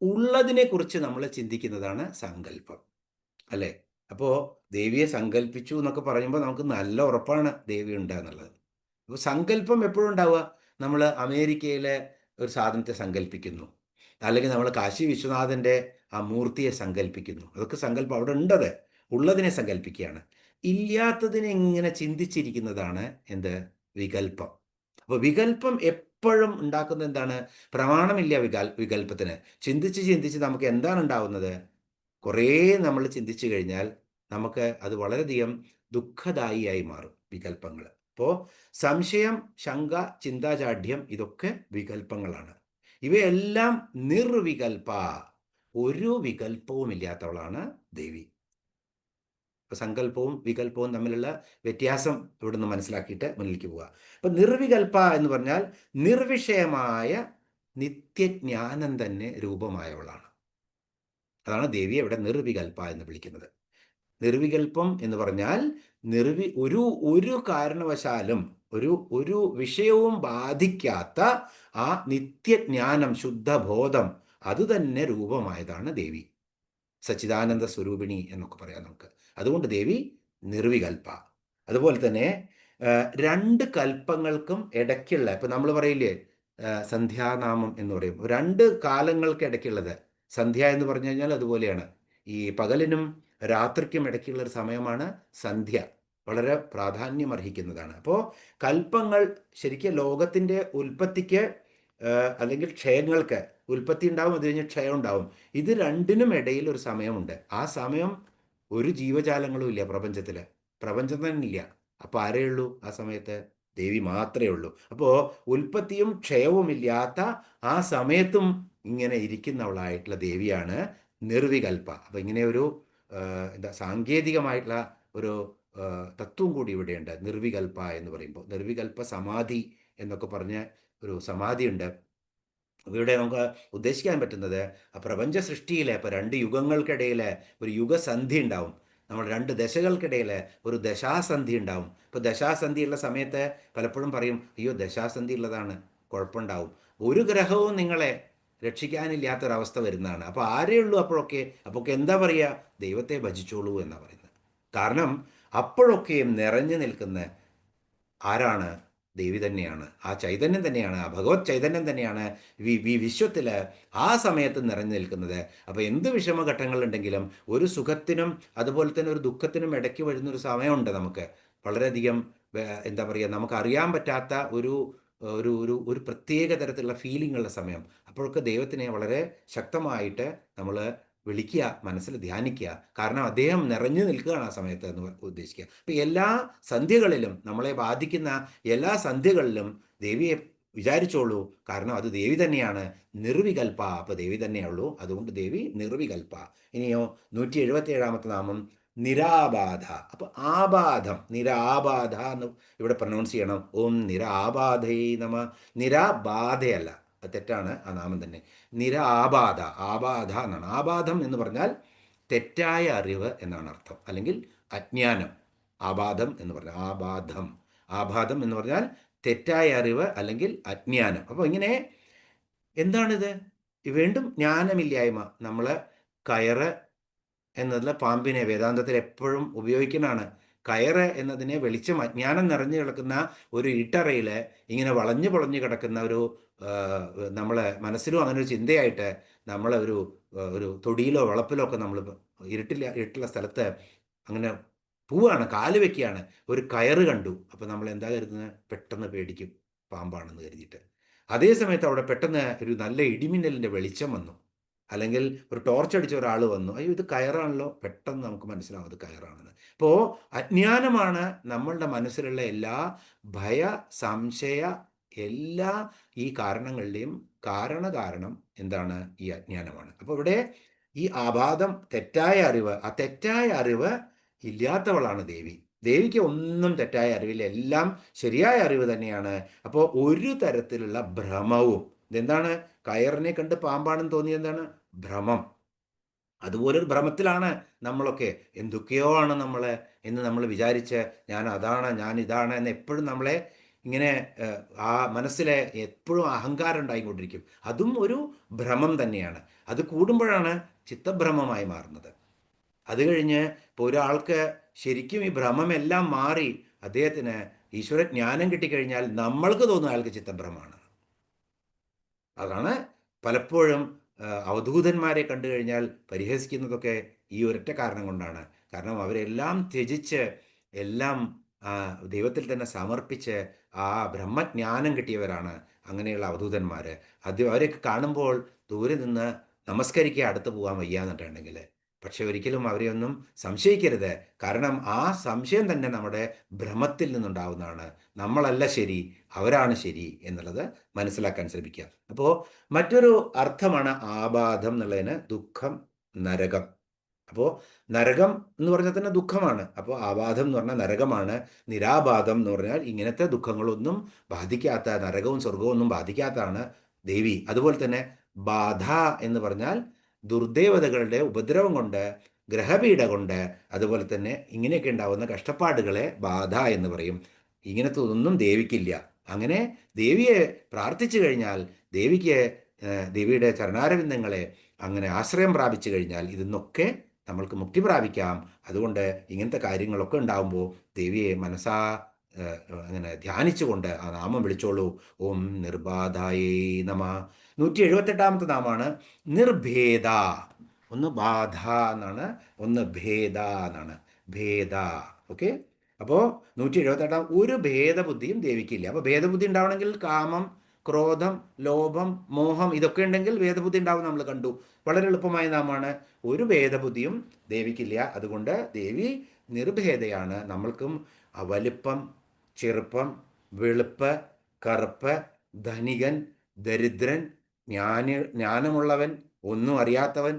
ഉള്ളതിനെ കുറിച്ച് നമ്മൾ ചിന്തിക്കുന്നതാണ് സങ്കല്പം, അല്ലേ? അപ്പോൾ ദേവിയെ സങ്കല്പിച്ചു എന്നൊക്കെ പറയുമ്പോൾ നമുക്ക് നല്ല ഉറപ്പാണ് ദേവി ഉണ്ട് എന്നുള്ളത്. അപ്പോൾ സങ്കല്പം എപ്പോഴും ഉണ്ടാവുക, നമ്മൾ അമേരിക്കയിലെ ഒരു സാധനത്തെ സങ്കല്പിക്കുന്നു, അല്ലെങ്കിൽ നമ്മൾ കാശി വിശ്വനാഥൻ്റെ ആ മൂർത്തിയെ സങ്കല്പിക്കുന്നു. അതൊക്കെ സങ്കല്പം അവിടെ ഉണ്ടത്, ഉള്ളതിനെ സങ്കല്പിക്കുകയാണ്. ഇല്ലാത്തതിനെ ഇങ്ങനെ ചിന്തിച്ചിരിക്കുന്നതാണ് എന്ത്? വികൽപ്പം. അപ്പോൾ വികൽപ്പം എപ്പോഴും ഉണ്ടാക്കുന്നത് എന്താണ്? പ്രമാണമില്ല വികൽപ്പത്തിന്. ചിന്തിച്ച് നമുക്ക് എന്താണ് ഉണ്ടാവുന്നത്? കുറേ നമ്മൾ ചിന്തിച്ചു കഴിഞ്ഞാൽ നമുക്ക് അത് വളരെയധികം ദുഃഖദായിയായി മാറും വികൽപ്പങ്ങൾ. അപ്പോൾ സംശയം, ശങ്ക, ചിന്താജാഢ്യം ഇതൊക്കെ വികൽപ്പങ്ങളാണ്. ഇവയെല്ലാം നിർവികൽപ, ഒരു വികൽപ്പവും ഇല്ലാത്തവളാണ് ദേവി. അപ്പോൾ സങ്കല്പവും വികല്പവും തമ്മിലുള്ള വ്യത്യാസം ഇവിടുന്ന് മനസ്സിലാക്കിയിട്ട് മുന്നിലേക്ക് പോവുക. അപ്പം നിർവികൽപ എന്ന് പറഞ്ഞാൽ നിർവിഷയമായ നിത്യജ്ഞാനം തന്നെ രൂപമായവളാണ്. അതാണ് ദേവിയെ ഇവിടെ നിർവികൽപ എന്ന് വിളിക്കുന്നത്. നിർവികൽപ്പം എന്ന് പറഞ്ഞാൽ ഒരു കാരണവശാലും ഒരു വിഷയവും ബാധിക്കാത്ത ആ നിത്യജ്ഞാനം, ശുദ്ധബോധം, അതുതന്നെ രൂപമായതാണ് ദേവി. സച്ചിദാനന്ദ സ്വരൂപിണി എന്നൊക്കെ പറയാം നമുക്ക്. അതുകൊണ്ട് ദേവി നിർവികൽപ. അതുപോലെ തന്നെ 2 കൽപ്പങ്ങൾക്കും ഇടയ്ക്കുള്ള, ഇപ്പം നമ്മൾ പറയില്ലേ സന്ധ്യാനാമം എന്ന് പറയും, 2 കാലങ്ങൾക്ക് ഇടയ്ക്കുള്ളത്. സന്ധ്യ എന്ന് പറഞ്ഞു കഴിഞ്ഞാൽ അതുപോലെയാണ്. ഈ പകലിനും രാത്രിക്കും ഇടയ്ക്കുള്ളൊരു സമയമാണ് സന്ധ്യ. വളരെ പ്രാധാന്യം അർഹിക്കുന്നതാണ്. അപ്പോൾ കൽപ്പങ്ങൾ ശരിക്കും ലോകത്തിൻ്റെ ഉൽപ്പത്തിക്ക് അല്ലെങ്കിൽ ക്ഷയങ്ങൾക്ക്, ഉൽപ്പത്തി ഉണ്ടാവും, അത് കഴിഞ്ഞ് ക്ഷയം ഉണ്ടാവും. ഇത് രണ്ടിനും ഇടയിൽ ഒരു സമയമുണ്ട്. ആ സമയം ഒരു ജീവജാലങ്ങളും ഇല്ല പ്രപഞ്ചത്തിൽ, പ്രപഞ്ചം തന്നെ ഇല്ല. അപ്പോൾ ആരേ ഉള്ളൂ ആ സമയത്ത്? ദേവി മാത്രമേ ഉള്ളൂ. അപ്പോൾ ഉൽപ്പത്തിയും ക്ഷയവും ഇല്ലാത്ത ആ സമയത്തും ഇങ്ങനെ ഇരിക്കുന്നവളായിട്ടുള്ള ദേവിയാണ് നിർവികൽപ. അപ്പോൾ ഇങ്ങനെ ഒരു സാങ്കേതികമായിട്ടുള്ള ഒരു തത്വം കൂടി ഇവിടെയുണ്ട്. നിർവികൽപ എന്ന് പറയുമ്പോൾ നിർവികൽപ സമാധി എന്നൊക്കെ പറഞ്ഞ ഒരു സമാധിയുണ്ട്. ഇവിടെ നമുക്ക് ഉദ്ദേശിക്കാൻ പറ്റുന്നത് ആ പ്രപഞ്ച സൃഷ്ടിയിൽ ഇപ്പോൾ 2 യുഗങ്ങൾക്കിടയിൽ ഒരു യുഗസന്ധി ഉണ്ടാവും. നമ്മൾ 2 ദശകൾക്കിടയിൽ ഒരു ദശാസന്ധി ഉണ്ടാവും. ഇപ്പോൾ ദശാസന്ധിയുള്ള സമയത്ത് പലപ്പോഴും പറയും, അയ്യോ ദശാസന്ധി ഉള്ളതാണ്, കുഴപ്പമുണ്ടാവും, ഒരു ഗ്രഹവും നിങ്ങളെ രക്ഷിക്കാനില്ലാത്തൊരവസ്ഥ വരുന്നതാണ്. അപ്പോൾ ആരേ ഉള്ളൂ അപ്പോഴൊക്കെ എന്താ പറയുക? ദൈവത്തെ ഭജിച്ചോളൂ എന്നാണ് പറയുന്നത്. കാരണം അപ്പോഴൊക്കെയും നിറഞ്ഞു നിൽക്കുന്ന ആരാണ്? ദേവി തന്നെയാണ്. ആ ചൈതന്യം തന്നെയാണ്, ആ ഭഗവത് ചൈതന്യം തന്നെയാണ് വിശ്വത്തിൽ ആ സമയത്ത് നിറഞ്ഞു നിൽക്കുന്നത്. അപ്പോൾ എന്ത് വിഷമഘട്ടങ്ങളുണ്ടെങ്കിലും ഒരു സുഖത്തിനും അതുപോലെ തന്നെ ഒരു ദുഃഖത്തിനും ഇടയ്ക്ക് വരുന്നൊരു സമയമുണ്ട് നമുക്ക്. വളരെയധികം എന്താ പറയുക, നമുക്ക് അറിയാൻ പറ്റാത്ത ഒരു ഒരു ഒരു ഒരു പ്രത്യേക തരത്തിലുള്ള ഫീലിംഗുള്ള സമയം. അപ്പോഴൊക്കെ ദൈവത്തിനെ വളരെ ശക്തമായിട്ട് നമ്മൾ വിളിക്കുക, മനസ്സിൽ ധ്യാനിക്കുക. കാരണം അദ്ദേഹം നിറഞ്ഞു നിൽക്കുകയാണ് ആ സമയത്ത് എന്ന് ഉദ്ദേശിക്കുക. അപ്പം എല്ലാ സന്ധ്യകളിലും, നമ്മളെ ബാധിക്കുന്ന എല്ലാ സന്ധ്യകളിലും ദേവിയെ വിചാരിച്ചോളൂ. കാരണം അത് ദേവി തന്നെയാണ്, നിർവികൽപ്പ. അപ്പോൾ ദേവി തന്നെയുള്ളൂ, അതുകൊണ്ട് ദേവി നിർവികൽപ്പ. ഇനിയോ 177ാമത്തെ നാമം നിരാബാധ. അപ്പോൾ ആബാധം, നിരാബാധ എന്ന് ഇവിടെ പ്രൊനൗൺസ് ചെയ്യണം. ഓം നിരാബാധേ നമ. നിരാബാധയല്ല, അത് തെറ്റാണ് ആ നാമം തന്നെ. നിരാബാധ, ആബാധ എന്നാണ്. ആബാധം എന്ന് പറഞ്ഞാൽ തെറ്റായ അറിവ് എന്നാണ് അർത്ഥം, അല്ലെങ്കിൽ അജ്ഞാനം. ആബാധം എന്ന് പറഞ്ഞാൽ ആബാധം, ആബാധം എന്ന് പറഞ്ഞാൽ തെറ്റായ അറിവ് അല്ലെങ്കിൽ അജ്ഞാനം. അപ്പോൾ ഇങ്ങനെ എന്താണിത്? വീണ്ടും ജ്ഞാനമില്ലായ്മ. നമ്മൾ കയറ് എന്നതിൽ പാമ്പിനെ വേദാന്തത്തിൽ എപ്പോഴും ഉപയോഗിക്കുന്നതാണ്. കയറ് എന്നതിനെ വെളിച്ചം, അജ്ഞാനം നിറഞ്ഞു കിടക്കുന്ന ഒരു ഇരുട്ടറയിൽ ഇങ്ങനെ വളഞ്ഞു പൊളഞ്ഞു കിടക്കുന്ന ഒരു നമ്മളെ മനസ്സിലും അങ്ങനെ ഒരു ചിന്തയായിട്ട് നമ്മൾ ഒരു തൊടിയിലോ വളപ്പിലോ ഒക്കെ നമ്മൾ ഇരുട്ടുള്ള സ്ഥലത്ത് അങ്ങനെ പോവുകയാണ്, കാല് വെക്കുകയാണ്, ഒരു കയറ് കണ്ടു. അപ്പോൾ നമ്മൾ എന്താ കരുതുന്നത്? പെട്ടെന്ന് പേടിക്കും, പാമ്പാണെന്ന് കരുതിയിട്ട്. അതേ സമയത്ത് അവിടെ പെട്ടെന്ന് ഒരു നല്ല ഇടിമിന്നലിൻ്റെ വെളിച്ചം വന്നു, അല്ലെങ്കിൽ ഒരു ടോർച്ച് അടിച്ച ഒരാൾ വന്നു, അയ്യോ ഇത് കയറാണല്ലോ, പെട്ടെന്ന് നമുക്ക് മനസ്സിലാവും അത് കയറാണെന്ന്. അപ്പോൾ അജ്ഞാനമാണ് നമ്മളുടെ മനസ്സിലുള്ള എല്ലാ ഭയ, സംശയ, എല്ലാ ഈ കാരണങ്ങളുടെയും കാരണം എന്താണ്? ഈ അജ്ഞാനമാണ്. അപ്പോൾ ഇവിടെ ഈ ആബാധം, തെറ്റായ അറിവ്, ആ തെറ്റായ അറിവ് ഇല്ലാത്തവളാണ് ദേവി. ദേവിക്ക് ഒന്നും തെറ്റായ അറിവില്ല, എല്ലാം ശരിയായ അറിവ് തന്നെയാണ്. അപ്പോൾ ഒരു തരത്തിലുള്ള ഭ്രമവും, ഇതെന്താണ്? കയറിനെ കണ്ട് പാമ്പാണെന്ന് തോന്നിയത് എന്താണ്? ഭ്രമം. അതുപോലൊരു ഭ്രമത്തിലാണ് നമ്മളൊക്കെ. എന്തൊക്കെയോ ആണ് നമ്മൾ എന്ന് നമ്മൾ വിചാരിച്ച് ഞാൻ അതാണ്, ഞാൻ ഇതാണ് എന്ന് എപ്പോഴും നമ്മളെ ഇങ്ങനെ ആ മനസ്സിലെ എപ്പോഴും അഹങ്കാരം ഉണ്ടായിക്കൊണ്ടിരിക്കും. അതും ഒരു ഭ്രമം തന്നെയാണ്. അത് കൂടുമ്പോഴാണ് ചിത്തഭ്രമമായി മാറുന്നത്. അത് കഴിഞ്ഞ് ഇപ്പോൾ ഒരാൾക്ക് ശരിക്കും ഈ ഭ്രമമെല്ലാം മാറി അദ്ദേഹത്തിന് ഈശ്വരജ്ഞാനം കിട്ടിക്കഴിഞ്ഞാൽ നമ്മൾക്ക് തോന്നും അയാൾക്ക് ചിത്തഭ്രമമാണ്. അതാണ് പലപ്പോഴും അവധൂതന്മാരെ കണ്ടു കഴിഞ്ഞാൽ പരിഹസിക്കുന്നതൊക്കെ ഈ ഒരൊറ്റ കാരണം കൊണ്ടാണ്. കാരണം അവരെല്ലാം ത്യജിച്ച് എല്ലാം ദൈവത്തിൽ തന്നെ സമർപ്പിച്ച് ആ ബ്രഹ്മജ്ഞാനം കിട്ടിയവരാണ് അങ്ങനെയുള്ള അവധൂതന്മാർ. അവരെയൊക്കെ കാണുമ്പോൾ ദൂരെ നിന്ന് നമസ്കരിക്കുക, അടുത്ത് പോകാൻ വയ്യാന്നിട്ടുണ്ടെങ്കിൽ. പക്ഷെ ഒരിക്കലും അവരെയൊന്നും സംശയിക്കരുത്. കാരണം ആ സംശയം തന്നെ നമ്മുടെ ഭ്രമത്തിൽ നിന്നുണ്ടാവുന്നതാണ്. നമ്മളല്ല ശരി, അവരാണ് ശരി എന്നുള്ളത് മനസ്സിലാക്കാൻ ശ്രമിക്കുക. അപ്പോൾ മറ്റൊരു അർത്ഥമാണ് ആബാധം എന്നുള്ളതിന് ദുഃഖം, നരകം. അപ്പോൾ നരകം എന്ന് പറഞ്ഞാൽ തന്നെ ദുഃഖമാണ്. അപ്പോൾ ആബാധം എന്ന് പറഞ്ഞാൽ നരകമാണ്. നിരാബാധം എന്ന് പറഞ്ഞാൽ ഇങ്ങനത്തെ ദുഃഖങ്ങളൊന്നും ബാധിക്കാത്ത, നരകവും സ്വർഗവും ഒന്നും ബാധിക്കാത്തതാണ് ദേവി. അതുപോലെ തന്നെ ബാധ എന്ന് പറഞ്ഞാൽ ദുർദേവതകളുടെ ഉപദ്രവം കൊണ്ട്, ഗ്രഹപീഠ കൊണ്ട്, അതുപോലെ തന്നെ ഇങ്ങനെയൊക്കെ ഉണ്ടാവുന്ന കഷ്ടപ്പാടുകളെ ബാധ എന്ന് പറയും. ഇങ്ങനത്തെ ഒന്നും ദേവിക്കില്ല. അങ്ങനെ ദേവിയെ പ്രാർത്ഥിച്ചു കഴിഞ്ഞാൽ, ദേവിയുടെ ചരണാരവിന്ദങ്ങളെ അങ്ങനെ ആശ്രയം പ്രാപിച്ചു കഴിഞ്ഞാൽ ഇതിന്നൊക്കെ നമ്മൾക്ക് മുക്തി പ്രാപിക്കാം. അതുകൊണ്ട് ഇങ്ങനത്തെ കാര്യങ്ങളൊക്കെ ഉണ്ടാകുമ്പോൾ ദേവിയെ മനസ്സാ അങ്ങനെ ധ്യാനിച്ചുകൊണ്ട് ആ നാമം വിളിച്ചോളൂ. ഓം നിർബാധായേ നമ. 178ാമത്തെ നാമമാണ് നിർഭേദ. ഒന്ന് ബാധ എന്നാണ്, ഒന്ന് ഭേദ എന്നാണ്. ഭേദ. ഓക്കെ. അപ്പോൾ 178 ഒരു ഭേദബുദ്ധിയും ദേവിക്കില്ല. അപ്പോൾ ഭേദബുദ്ധി ഉണ്ടാവണമെങ്കിൽ കാമം, ക്രോധം, ലോഭം, മോഹം ഇതൊക്കെ ഉണ്ടെങ്കിൽ ഭേദബുദ്ധി ഉണ്ടാവും. നമ്മൾ കണ്ടു. വളരെ എളുപ്പമായ നാമാണ്. ഒരു ഭേദബുദ്ധിയും ദേവിക്കില്ല. അതുകൊണ്ട് ദേവി നിർഭേദയാണ്. നമ്മൾക്കും വലിപ്പം, ചെറുപ്പം, വെളുപ്പ്, കറുപ്പ്, ധനികൻ, ദരിദ്രൻ, ജ്ഞാനമുള്ളവൻ, ഒന്നും അറിയാത്തവൻ,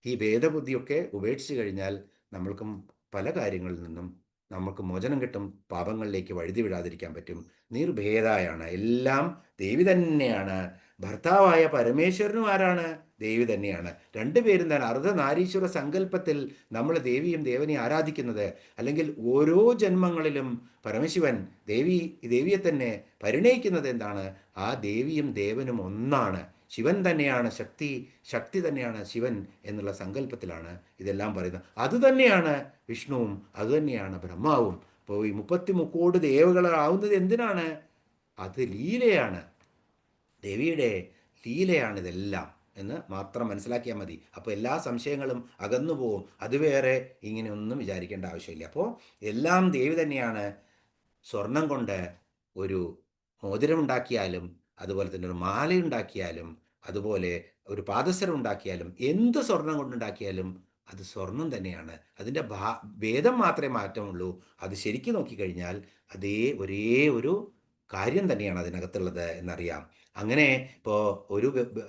ഈ ഭേദബുദ്ധിയൊക്കെ ഉപേക്ഷിച്ച് കഴിഞ്ഞാൽ നമ്മൾക്കും പല കാര്യങ്ങളിൽ നിന്നും നമുക്ക് മോചനം കിട്ടും. പാപങ്ങളിലേക്ക് വഴുതി വിടാതിരിക്കാൻ പറ്റും. നിർഭേദായാണ്. എല്ലാം ദേവി തന്നെയാണ്. ഭർത്താവായ പരമേശ്വരനും ആരാണ്? ദേവി തന്നെയാണ്. രണ്ടുപേരും തന്നെ അർദ്ധനാരീശ്വര സങ്കല്പത്തിൽ നമ്മൾ ദേവിയും ദേവനെയും ആരാധിക്കുന്നത്. അല്ലെങ്കിൽ ഓരോ ജന്മങ്ങളിലും പരമശിവൻ ദേവിയെ തന്നെ പരിണയിക്കുന്നത് എന്താണ്? ആ ദേവിയും ദേവനും ഒന്നാണ്. ശിവൻ തന്നെയാണ് ശക്തി, ശക്തി തന്നെയാണ് ശിവൻ എന്നുള്ള സങ്കല്പത്തിലാണ് ഇതെല്ലാം പറയുന്നത്. അതുതന്നെയാണ് വിഷ്ണുവും, അതുതന്നെയാണ് ബ്രഹ്മാവും. അപ്പോൾ ഈ 33 ദേവകളാവുന്നത് എന്തിനാണ്? അത് ലീലയാണ്, ദേവിയുടെ ലീലയാണിതെല്ലാം എന്ന് മാത്രം മനസ്സിലാക്കിയാൽ മതി. അപ്പോൾ എല്ലാ സംശയങ്ങളും അകന്നു പോവും. അത് വേറെ ഇങ്ങനെ ഒന്നും വിചാരിക്കേണ്ട ആവശ്യമില്ല. അപ്പോൾ എല്ലാം ദേവി തന്നെയാണ്. സ്വർണം കൊണ്ട് ഒരു മോതിരം ഉണ്ടാക്കിയാലും, അതുപോലെ തന്നെ ഒരു മാല ഉണ്ടാക്കിയാലും, അതുപോലെ ഒരു പാദസരം ഉണ്ടാക്കിയാലും, എന്ത് സ്വർണം കൊണ്ടുണ്ടാക്കിയാലും അത് സ്വർണം തന്നെയാണ്. അതിൻ്റെ ഭേദം മാത്രമേ മാറ്റമുള്ളൂ. അത് ശരിക്കും നോക്കിക്കഴിഞ്ഞാൽ അതേ ഒരേ ഒരു കാര്യം തന്നെയാണ് അതിനകത്തുള്ളത് എന്നറിയാം. അങ്ങനെ ഇപ്പോൾ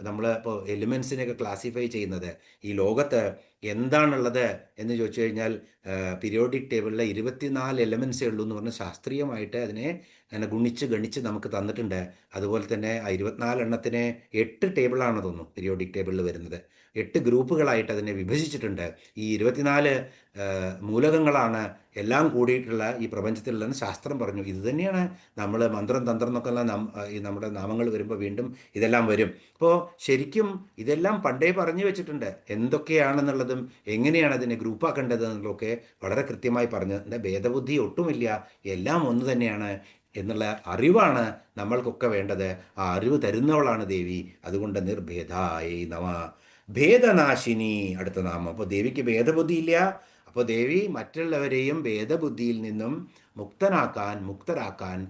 നമ്മൾ ഇപ്പോൾ എലിമെൻസിനെയൊക്കെ ക്ലാസിഫൈ ചെയ്യുന്നത് ഈ ലോകത്ത് എന്താണുള്ളത് എന്ന് ചോദിച്ചു കഴിഞ്ഞാൽ പീരിയോഡിക് ടേബിളിൽ 24 എലമെൻസേ ഉള്ളൂ എന്ന് പറഞ്ഞ് ശാസ്ത്രീയമായിട്ട് അതിനെ അങ്ങനെ ഗണിച്ച് നമുക്ക് തന്നിട്ടുണ്ട്. അതുപോലെ തന്നെ ആ 24 എണ്ണത്തിന് 8 ടേബിളാണ് തോന്നുന്നു പീരിയോഡിക് ടേബിളിൽ വരുന്നത്. 8 ഗ്രൂപ്പുകളായിട്ട് അതിനെ വിഭജിച്ചിട്ടുണ്ട്. ഈ 24 മൂലകങ്ങളാണ് എല്ലാം കൂടിയിട്ടുള്ള ഈ പ്രപഞ്ചത്തിലുള്ളതെന്ന് ശാസ്ത്രം പറഞ്ഞു. ഇത് തന്നെയാണ് നമ്മൾ മന്ത്രം തന്ത്രം എന്നൊക്കെ ഈ നമ്മുടെ നാമങ്ങൾ വരുമ്പോൾ വീണ്ടും ഇതെല്ലാം വരും. അപ്പോൾ ശരിക്കും ഇതെല്ലാം പണ്ടേ പറഞ്ഞു വെച്ചിട്ടുണ്ട്. എന്തൊക്കെയാണെന്നുള്ളതും എങ്ങനെയാണ് അതിനെ ഗ്രൂപ്പാക്കേണ്ടത് എന്നുള്ളതൊക്കെ വളരെ കൃത്യമായി പറഞ്ഞു. എൻ്റെ ഭേദബുദ്ധി ഒട്ടുമില്ല, എല്ലാം ഒന്ന് തന്നെയാണ് എന്നുള്ള അറിവാണ് നമ്മൾക്കൊക്കെ വേണ്ടത്. ആ അറിവ് തരുന്നവളാണ് ദേവി. അതുകൊണ്ട് നിർഭേദായേ നമ. ഭേദനാശിനി അടുത്ത നാമം. അപ്പോൾ ദേവിക്ക് ഭേദബുദ്ധി ഇല്ല. അപ്പോൾ ദേവി മറ്റുള്ളവരെയും ഭേദബുദ്ധിയിൽ നിന്നും മുക്തരാക്കാൻ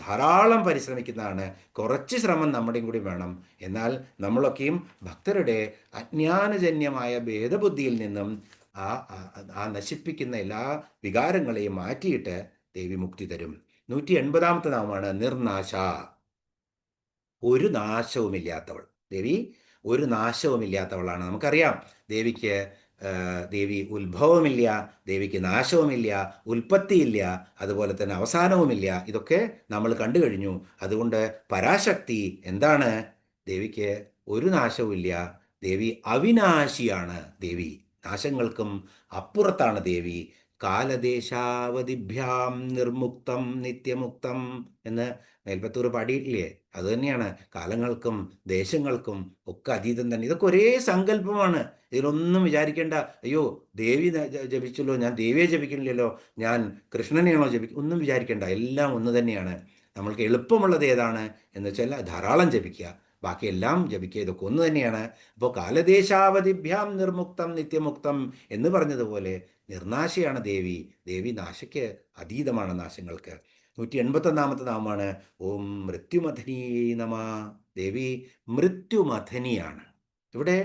ധാരാളം പരിശ്രമിക്കുന്നതാണ്. കുറച്ച് ശ്രമം നമ്മുടെയും കൂടി വേണം. എന്നാൽ നമ്മളൊക്കെയും ഭക്തരുടെ അജ്ഞാനജന്യമായ ഭേദബുദ്ധിയിൽ നിന്നും ആ നശിപ്പിക്കുന്ന എല്ലാ വികാരങ്ങളെയും മാറ്റിയിട്ട് ദേവി മുക്തി തരും. 180 നാമമാണ് നിർനാശ. ഒരു നാശവുമില്ലാത്തവൾ ദേവി, ഒരു നാശവുമില്ലാത്തവളാണ്. നമുക്കറിയാം ദേവിക്ക് ദേവി ഉത്ഭവമില്ല, ദേവിക്ക് നാശവുമില്ല, ഉൽപ്പത്തിയില്ല, അതുപോലെ തന്നെ അവസാനവുമില്ല. ഇതൊക്കെ നമ്മൾ കണ്ടു കഴിഞ്ഞു. അതുകൊണ്ട് പരാശക്തി എന്താണ്? ദേവിക്ക് ഒരു നാശവുമില്ല. ദേവി അവിനാശിയാണ്. ദേവി നാശങ്ങൾക്കും അപ്പുറത്താണ് ദേവി. കാലദേശാവധിഭ്യാം നിർമുക്തം നിത്യമുക്തം എന്ന് മേൽപ്പത്തൂർ പാടിയിട്ടില്ലേ? അതുതന്നെയാണ്. കാലങ്ങൾക്കും ദേശങ്ങൾക്കും ഒക്കെ അതീതം തന്നെ. ഇതൊക്കെ ഒരേ സങ്കല്പമാണ്. ഇതിലൊന്നും വിചാരിക്കേണ്ട അയ്യോ ദേവി ജപിച്ചല്ലോ, ഞാൻ ദേവിയെ ജപിക്കുന്നില്ലല്ലോ, ഞാൻ കൃഷ്ണനെയാണോ ഒന്നും വിചാരിക്കേണ്ട. എല്ലാം ഒന്ന് തന്നെയാണ്. നമ്മൾക്ക് എളുപ്പമുള്ളത് ഏതാണ് എന്ന് വെച്ചാൽ ധാരാളം ജപിക്കുക, ബാക്കിയെല്ലാം ജപിക്കുക. ഇതൊക്കെ ഒന്ന് തന്നെയാണ്. അപ്പോൾ കാലദേശാവധിഭ്യാം നിർമുക്തം നിത്യമുക്തം എന്ന് പറഞ്ഞതുപോലെ നിർനാശയാണ് ദേവി. ദേവി നാശയ്ക്ക് അതീതമാണ്, നാശങ്ങൾക്ക്. 181 നാമമാണ് ഓം മൃത്യുമഥനീ നമ. ദേവി മൃത്യുമഥനിയാണ്. ഇവിടെ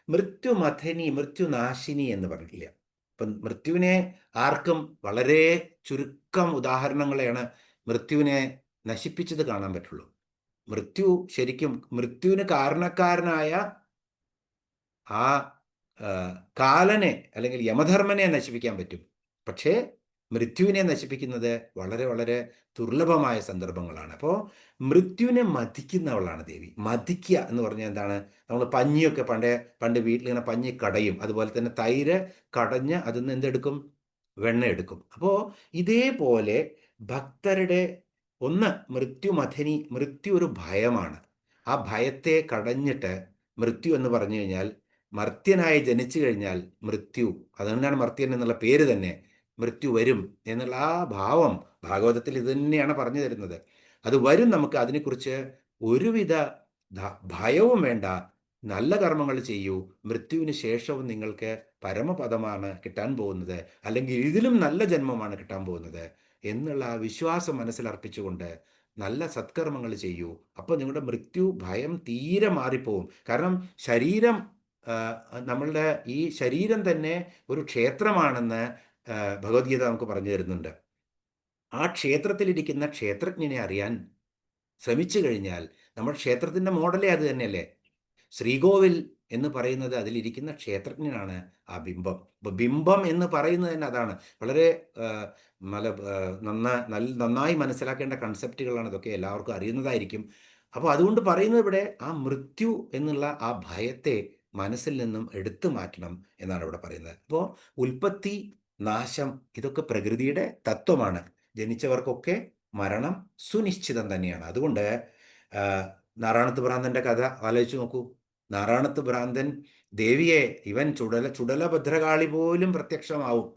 മൃത്യുമഥനി, മൃത്യുനാശിനി എന്ന് പറഞ്ഞില്ല. ഇപ്പം മൃത്യുവിനെ ആർക്കും വളരെ ചുരുക്കം ഉദാഹരണങ്ങളെയാണ് മൃത്യുവിനെ നശിപ്പിച്ചത് കാണാൻ പറ്റുള്ളൂ. മൃത്യു ശരിക്കും മൃത്യുവിന് കാരണക്കാരനായ ആ കാലനെ അല്ലെങ്കിൽ യമധർമ്മനെ നശിപ്പിക്കാൻ പറ്റും. പക്ഷേ മൃത്യുവിനെ നശിപ്പിക്കുന്നത് വളരെ വളരെ ദുർലഭമായ സന്ദർഭങ്ങളാണ്. അപ്പോൾ മൃത്യുവിനെ മതിക്കുന്നവളാണ് ദേവി. മതിക്കുക എന്ന് പറഞ്ഞാൽ എന്താണ്? നമ്മൾ പഞ്ഞിയൊക്കെ പണ്ട് വീട്ടിലിങ്ങനെ പഞ്ഞി കടയും. അതുപോലെ തന്നെ തൈര് കടഞ്ഞ് അതിൽ നിന്ന് എന്തെടുക്കും? വെണ്ണ എടുക്കും. അപ്പോൾ ഇതേപോലെ ഭക്തരുടെ മൃത്യുമഥനി. മൃത്യു ഒരു ഭയമാണ്. ആ ഭയത്തെ കടഞ്ഞിട്ട് മൃത്യു എന്ന് പറഞ്ഞു കഴിഞ്ഞാൽ മർത്യനായി ജനിച്ചു കഴിഞ്ഞാൽ മൃത്യു, അതുകൊണ്ടാണ് മർത്യൻ എന്നുള്ള പേര് തന്നെ. മൃത്യു വരും എന്നുള്ള ആ ഭാവം ഭാഗവതത്തിൽ ഇത് തന്നെയാണ് പറഞ്ഞു തരുന്നത്. അത് വരും. നമുക്ക് അതിനെക്കുറിച്ച് ഒരുവിധ ഭയവും വേണ്ട. നല്ല കർമ്മങ്ങൾ ചെയ്യൂ. മൃത്യുവിന് ശേഷവും നിങ്ങൾക്ക് പരമപദമാണ് കിട്ടാൻ പോകുന്നത്, അല്ലെങ്കിൽ ഇതിലും നല്ല ജന്മമാണ് കിട്ടാൻ പോകുന്നത് എന്നുള്ള ആ വിശ്വാസം മനസ്സിലർപ്പിച്ചുകൊണ്ട് നല്ല സത്കർമ്മങ്ങൾ ചെയ്യൂ. അപ്പോൾ നിങ്ങളുടെ മൃത്യു ഭയം തീരെ മാറിപ്പോവും. കാരണം ശരീരം, നമ്മളുടെ ഈ ശരീരം തന്നെ ഒരു ക്ഷേത്രമാണെന്ന് ഭഗവത്ഗീത നമുക്ക് പറഞ്ഞു തരുന്നുണ്ട്. ആ ക്ഷേത്രത്തിലിരിക്കുന്ന ക്ഷേത്രജ്ഞനെ അറിയാൻ ശ്രമിച്ചു കഴിഞ്ഞാൽ, നമ്മുടെ ക്ഷേത്രത്തിൻ്റെ മോഡലേ അത് തന്നെയല്ലേ? ശ്രീകോവിൽ എന്ന് പറയുന്നത് അതിലിരിക്കുന്ന ക്ഷേത്രജ്ഞനാണ് ആ ബിംബം. അപ്പോൾ ബിംബം എന്ന് പറയുന്നത് തന്നെ അതാണ്. വളരെ നന്നായി മനസ്സിലാക്കേണ്ട കൺസെപ്റ്റുകളാണ് ഇതൊക്കെ. എല്ലാവർക്കും അറിയുന്നതായിരിക്കും. അപ്പോൾ അതുകൊണ്ട് പറയുന്നത് ഇവിടെ ആ മൃത്യു എന്നുള്ള ആ ഭയത്തെ മനസ്സിൽ നിന്നും എടുത്തു മാറ്റണം എന്നാണ് ഇവിടെ പറയുന്നത്. അപ്പോൾ ഉൽപ്പത്തി, നാശം ഇതൊക്കെ പ്രകൃതിയുടെ തത്വമാണ്. ജനിച്ചവർക്കൊക്കെ മരണം സുനിശ്ചിതം തന്നെയാണ്. അതുകൊണ്ട് നാറാണത്ത് ഭ്രാന്തൻ്റെ കഥ ആലോചിച്ച് നോക്കൂ. നാറാണത്ത് ഭ്രാന്തൻ ദേവിയെ, ഇവൻ ചുടല ഭദ്രകാളി പോലും പ്രത്യക്ഷമാവും.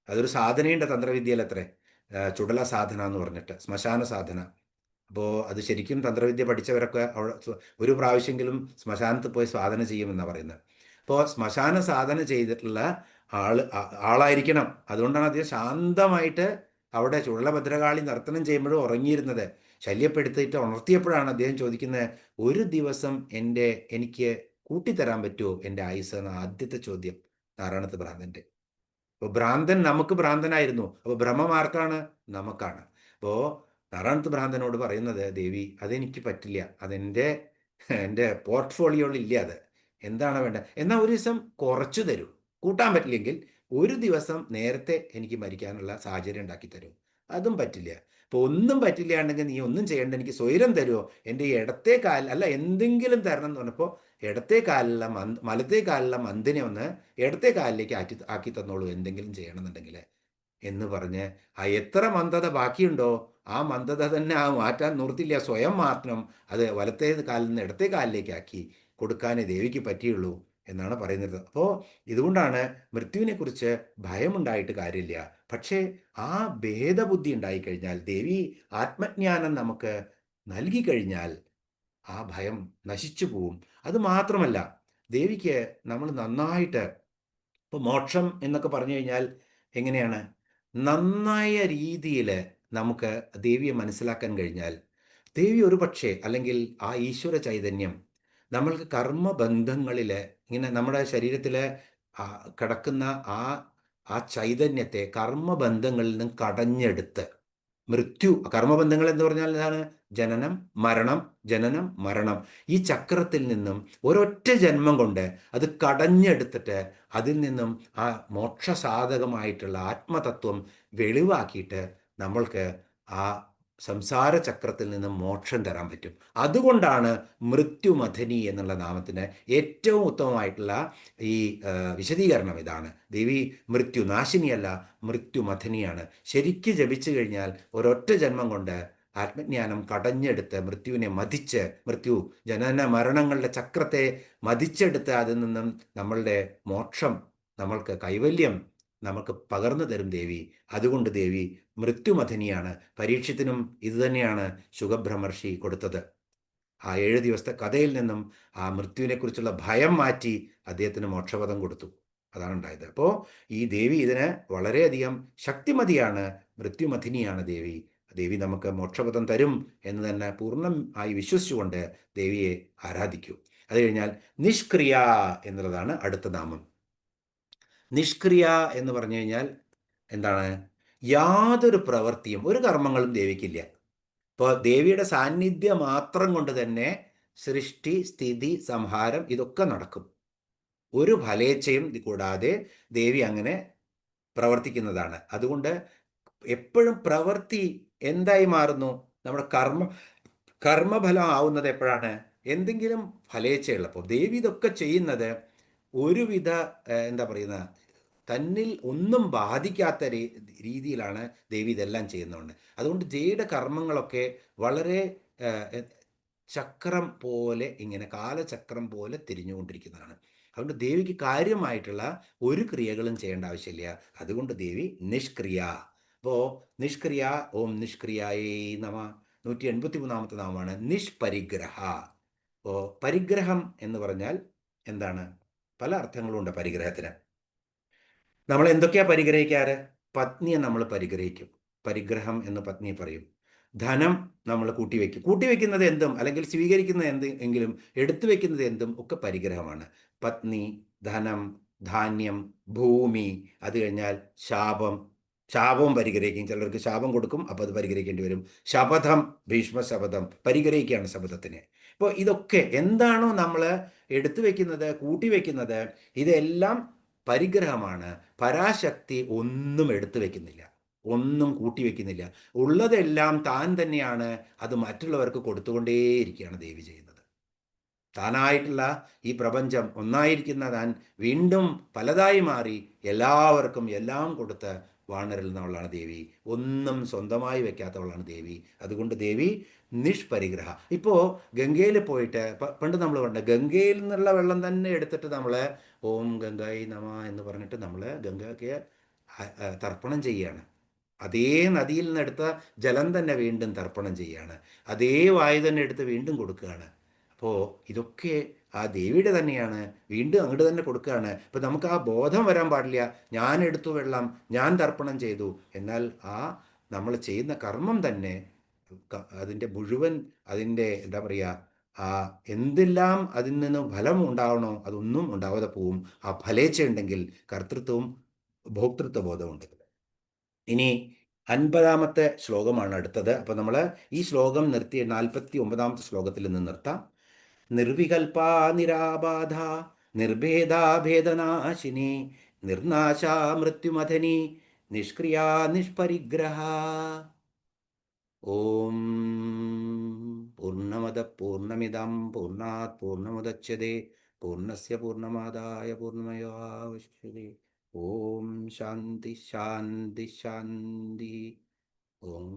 അതൊരു സാധനയുണ്ട് തന്ത്രവിദ്യയിലത്രേ. ചുടല സാധന എന്ന് പറഞ്ഞിട്ട്, ശ്മശാന സാധന. അപ്പോൾ അത് ശരിക്കും തന്ത്രവിദ്യ പഠിച്ചവരൊക്കെ അവിടെ ഒരു പ്രാവശ്യമെങ്കിലും ശ്മശാനത്ത് പോയി സാധന ചെയ്യുമെന്നാണ് പറയുന്നത്. അപ്പോൾ ശ്മശാന സാധന ചെയ്തിട്ടുള്ള ആളായിരിക്കണം. അതുകൊണ്ടാണ് അദ്ദേഹം ശാന്തമായിട്ട് അവിടെ ചുഴലഭദ്രകാളി നർത്തനം ചെയ്യുമ്പോഴും ഉറങ്ങിയിരുന്നത്. ശല്യപ്പെടുത്തിയിട്ട് ഉണർത്തിയപ്പോഴാണ് അദ്ദേഹം ചോദിക്കുന്നത്, ഒരു ദിവസം എനിക്ക് കൂട്ടിത്തരാൻ പറ്റുമോ എൻ്റെ ആയുസ് എന്ന ആദ്യത്തെ ചോദ്യം നാരായണത്ത് ഭ്രാന്തൻ്റെ. അപ്പോൾ ഭ്രാന്തൻ നമുക്ക് ഭ്രാന്തനായിരുന്നു. അപ്പോൾ ഭ്രമം ആർക്കാണ്? നമുക്കാണ്. അപ്പോൾ നാരായണത്ത് ഭ്രാന്തനോട് പറയുന്നത്, ദേവി അതെനിക്ക് പറ്റില്ല, എൻ്റെ പോർട്ട്ഫോളിയോയിൽ ഇല്ല, അത് എന്താണ് വേണ്ടത്? എന്നാൽ ഒരു ദിവസം കുറച്ചു തരൂ, കൂട്ടാൻ പറ്റില്ലെങ്കിൽ ഒരു ദിവസം നേരത്തെ എനിക്ക് മരിക്കാനുള്ള സാഹചര്യം ഉണ്ടാക്കി തരൂ. അതും പറ്റില്ല. ഇപ്പോൾ ഒന്നും പറ്റില്ലാണ്ടെങ്കിൽ നീ ഒന്നും ചെയ്യേണ്ട, എനിക്ക് സ്വൈരം തരുമോ, എൻ്റെ ഇടത്തെ കാൽ അല്ല എന്തെങ്കിലും തരണം എന്ന് പറഞ്ഞപ്പോൾ ഇടത്തെ കാലിലുള്ള വലത്തെ കാലിലുള്ള മന്ദിനെ ഒന്ന് ഇടത്തെ കാലിലേക്ക് ആക്കി തന്നോളൂ എന്തെങ്കിലും ചെയ്യണമെന്നുണ്ടെങ്കിൽ എന്ന് പറഞ്ഞ് എത്ര മന്ദത ബാക്കിയുണ്ടോ ആ മന്ദത തന്നെ മാറ്റാൻ നിർത്തില്ല, സ്വയം മാത്രം അത് വലത്തെ കാലിൽ നിന്ന് ഇടത്തെ കാലിലേക്കാക്കി കൊടുക്കാനേ ദേവിക്ക് പറ്റിയുള്ളൂ എന്നാണ് പറയുന്നത്. അപ്പോൾ ഇതുകൊണ്ടാണ് മൃത്യുവിനെക്കുറിച്ച് ഭയമുണ്ടായിട്ട് കാര്യമില്ല. പക്ഷേ ആ ഭേദബുദ്ധി ഉണ്ടായിക്കഴിഞ്ഞാൽ, ദേവി ആത്മജ്ഞാനം നമുക്ക് നൽകി കഴിഞ്ഞാൽ ആ ഭയം നശിച്ചു പോവും. അത് മാത്രമല്ല, ദേവിക്ക് നമ്മൾ നന്നായിട്ട്, ഇപ്പോൾ മോക്ഷം എന്നൊക്കെ പറഞ്ഞു കഴിഞ്ഞാൽ എങ്ങനെയാണ്, നന്നായ രീതിയിൽ നമുക്ക് ദേവിയെ മനസ്സിലാക്കാൻ കഴിഞ്ഞാൽ, ദേവി ഒരു പക്ഷേ അല്ലെങ്കിൽ ആ ഈശ്വര ചൈതന്യം നമ്മൾക്ക് കർമ്മബന്ധങ്ങളിൽ ഇങ്ങനെ നമ്മുടെ ശരീരത്തിൽ കിടക്കുന്ന ആ ആ ചൈതന്യത്തെ കർമ്മബന്ധങ്ങളിൽ നിന്നും കടഞ്ഞെടുത്ത്, കർമ്മബന്ധങ്ങൾ എന്ന് പറഞ്ഞാൽ എന്താണ്? ജനനം മരണം, ജനനം മരണം. ഈ ചക്രത്തിൽ നിന്നും ഒരൊറ്റ ജന്മം കൊണ്ട് അത് കടഞ്ഞെടുത്തിട്ട് അതിൽ നിന്നും ആ മോക്ഷസാധകമായിട്ടുള്ള ആത്മതത്വം വെളിവാക്കിയിട്ട് നമ്മൾക്ക് ആ സംസാര ചക്രത്തിൽ നിന്നും മോക്ഷം തരാൻ പറ്റും. അതുകൊണ്ടാണ് മൃത്യുമഥനി എന്നുള്ള നാമത്തിന് ഏറ്റവും ഉത്തമമായിട്ടുള്ള ഈ വിശദീകരണം ഇതാണ്. ദേവി മൃത്യുനാശിനിയല്ല, മൃത്യുമഥനിയാണ്. ശരിക്ക് ജപിച്ചു കഴിഞ്ഞാൽ ഒരൊറ്റ ജന്മം കൊണ്ട് ആത്മജ്ഞാനം കടഞ്ഞെടുത്ത് മൃത്യുവിനെ മതിച്ച്, ജനന മരണങ്ങളുടെ ചക്രത്തെ മതിച്ചെടുത്ത് അതിൽ നിന്നും നമ്മളുടെ മോക്ഷം, നമ്മൾക്ക് കൈവല്യം നമുക്ക് പകർന്നു തരും ദേവി. അതുകൊണ്ട് ദേവി മൃത്യുമഥനിയാണ്. പരീക്ഷത്തിനും ഇതുതന്നെയാണ് ശുഖബ്രഹ്മർഷി കൊടുത്തത്. ആ 7 ദിവസത്തെ കഥയിൽ നിന്നും ആ മൃത്യുവിനെക്കുറിച്ചുള്ള ഭയം മാറ്റി അദ്ദേഹത്തിന് മോക്ഷപദം കൊടുത്തു. അതാണ് ഉണ്ടായത്. അപ്പോൾ ഈ ദേവി ഇതിന് വളരെയധികം ശക്തിമതിയാണ്, മൃത്യുമഥിനിയാണ് ദേവി. ദേവി നമുക്ക് മോക്ഷപദം തരും എന്ന് തന്നെ പൂർണ്ണമായി വിശ്വസിച്ചുകൊണ്ട് ദേവിയെ ആരാധിക്കൂ. അത് കഴിഞ്ഞാൽ നിഷ്ക്രിയ എന്നുള്ളതാണ് അടുത്ത നാമം. നിഷ്ക്രിയ എന്ന് പറഞ്ഞു കഴിഞ്ഞാൽ എന്താണ്? യാതൊരു പ്രവൃത്തിയും, ഒരു കർമ്മങ്ങളും ദേവിക്കില്ല. ഇപ്പോൾ ദേവിയുടെ സാന്നിധ്യം മാത്രം കൊണ്ട് തന്നെ സൃഷ്ടി, സ്ഥിതി, സംഹാരം ഇതൊക്കെ നടക്കും. ഒരു ഫലേച്ഛയും കൂടാതെ ദേവി അങ്ങനെ പ്രവർത്തിക്കുന്നതാണ്. അതുകൊണ്ട് എപ്പോഴും പ്രവൃത്തി എന്തായി മാറുന്നു? നമ്മുടെ കർമ്മഫലം ആവുന്നത് എപ്പോഴാണ്? എന്തെങ്കിലും ഫലേച്ഛയുള്ളപ്പോൾ. ദേവി ഇതൊക്കെ ചെയ്യുന്നത് ഒരുവിധ എന്താ പറയുന്ന, തന്നിൽ ഒന്നും ബാധിക്കാത്ത രീതിയിലാണ് ദേവി ഇതെല്ലാം ചെയ്യുന്നതുകൊണ്ട്. അതുകൊണ്ട് ദേവിയുടെ കർമ്മങ്ങളൊക്കെ വളരെ ചക്രം പോലെ, ഇങ്ങനെ കാലചക്രം പോലെ തിരിഞ്ഞുകൊണ്ടിരിക്കുന്നതാണ്. അതുകൊണ്ട് ദേവിക്ക് കാര്യമായിട്ടുള്ള ഒരു ക്രിയകളും ചെയ്യേണ്ട ആവശ്യമില്ല. അതുകൊണ്ട് ദേവി നിഷ്ക്രിയ. അപ്പോൾ നിഷ്ക്രിയ, ഓം നിഷ്ക്രിയായേ നമ. 183ാമത്തെ നാമമാണ് നിഷ്പരിഗ്രഹ. അപ്പോൾ പരിഗ്രഹം എന്ന് പറഞ്ഞാൽ എന്താണ്? പല അർത്ഥങ്ങളുണ്ട് പരിഗ്രഹത്തിന്. നമ്മൾ എന്തൊക്കെയാ പരിഗ്രഹിക്കാറ്? പത്നിയെ നമ്മൾ പരിഗ്രഹിക്കും, പരിഗ്രഹം എന്ന് പത്നിയെ പറയും. ധനം നമ്മൾ കൂട്ടിവെക്കുന്നത് എന്തും, അല്ലെങ്കിൽ സ്വീകരിക്കുന്നത് എങ്കിലും എടുത്തു വെക്കുന്നത് എന്തും ഒക്കെ പരിഗ്രഹമാണ്. പത്നി, ധനം, ധാന്യം, ഭൂമി, അത് കഴിഞ്ഞാൽ ശാപവും പരിഗ്രഹിക്കും. ചിലർക്ക് ശാപം കൊടുക്കും, അപ്പോൾ അത് പരിഗ്രഹിക്കേണ്ടി വരും. ശപഥം, ഭീഷ്മശപഥം പരിഗ്രഹിക്കുകയാണ് ശപഥത്തിനെ. ഇപ്പോൾ ഇതൊക്കെ എന്താണോ നമ്മൾ എടുത്തു വെക്കുന്നത്, കൂട്ടിവെക്കുന്നത്, ഇതെല്ലാം പരിഗ്രഹമാണ്. പരാശക്തി ഒന്നും എടുത്തു വെക്കുന്നില്ല, ഒന്നും കൂട്ടിവെക്കുന്നില്ല. ഉള്ളതെല്ലാം താൻ തന്നെയാണ്, അത് മറ്റുള്ളവർക്ക് കൊടുത്തുകൊണ്ടേയിരിക്കുകയാണ് ദേവി ചെയ്യുന്നത്. താനായിട്ടുള്ള ഈ പ്രപഞ്ചം, ഒന്നായിരിക്കുന്ന താൻ വീണ്ടും പലതായി മാറി എല്ലാവർക്കും എല്ലാം കൊടുത്ത് വാണരുന്നവളാണ് ദേവി. ഒന്നും സ്വന്തമായി വെക്കാത്തവളാണ് ദേവി. അതുകൊണ്ട് ദേവി നിഷ്പരിഗ്രഹ. ഇപ്പോൾ ഗംഗയിൽ പോയിട്ട് പണ്ട് നമ്മൾ പറഞ്ഞ ഗംഗയിൽ നിന്നുള്ള വെള്ളം തന്നെ എടുത്തിട്ട് നമ്മൾ ഓം ഗംഗായി നമ എന്ന് പറഞ്ഞിട്ട് നമ്മൾ ഗംഗയ്ക്ക് തർപ്പണം ചെയ്യുകയാണ്. അതേ നദിയിൽ നിന്നെടുത്ത ജലം തന്നെ വീണ്ടും തർപ്പണം ചെയ്യുകയാണ്. അതേ വായു തന്നെ എടുത്ത് വീണ്ടും കൊടുക്കുകയാണ്. അപ്പോൾ ഇതൊക്കെ ആ ദേവിയുടെ തന്നെയാണ്, വീണ്ടും അങ്ങോട്ട് തന്നെ കൊടുക്കുകയാണ്. അപ്പോൾ നമുക്ക് ആ ബോധം വരാൻ പാടില്ല, ഞാൻ എടുത്തു വെള്ളം, ഞാൻ തർപ്പണം ചെയ്തു. എന്നാൽ ആ നമ്മൾ ചെയ്യുന്ന കർമ്മം തന്നെ അതിൻ്റെ മുഴുവൻ, അതിൻ്റെ എന്താ പറയുക, ആ എന്തെല്ലാം അതിൽ നിന്ന് ഫലം ഉണ്ടാവണോ അതൊന്നും ഉണ്ടാവാതെ പോവും. ആ ഫലേച്ഛ ഉണ്ടെങ്കിൽ കർത്തൃത്വവും ഭോക്തൃത്വ ബോധമുണ്ട്. ഇനി 50-ാമത്തെ ശ്ലോകമാണ് അടുത്തത്. അപ്പോൾ നമ്മൾ ഈ ശ്ലോകം നിർത്തി 49-ാമത്തെ ശ്ലോകത്തിൽ നിന്ന് നിർത്താം. നിർവികൽപാ നിരാബാധ നിർഭേദാ ഭേദനാശിനി നിർനാശാ മൃത്യുമഥനി നിഷ്ക്രിയാ നിഷ്പരിഗ്രഹ. ഓം പൂർണ്ണമദ പൂർണ്ണമിദം പൂർണ്ണാത് പൂർണ്ണമുദച്യതേ പൂർണ്ണസ്യ പൂർണ്ണമാദായ പൂർണ്ണമേവാവശിഷ്യതേ. ഓം ശാന്തി ശാന്തി ശാന്തി. ഓം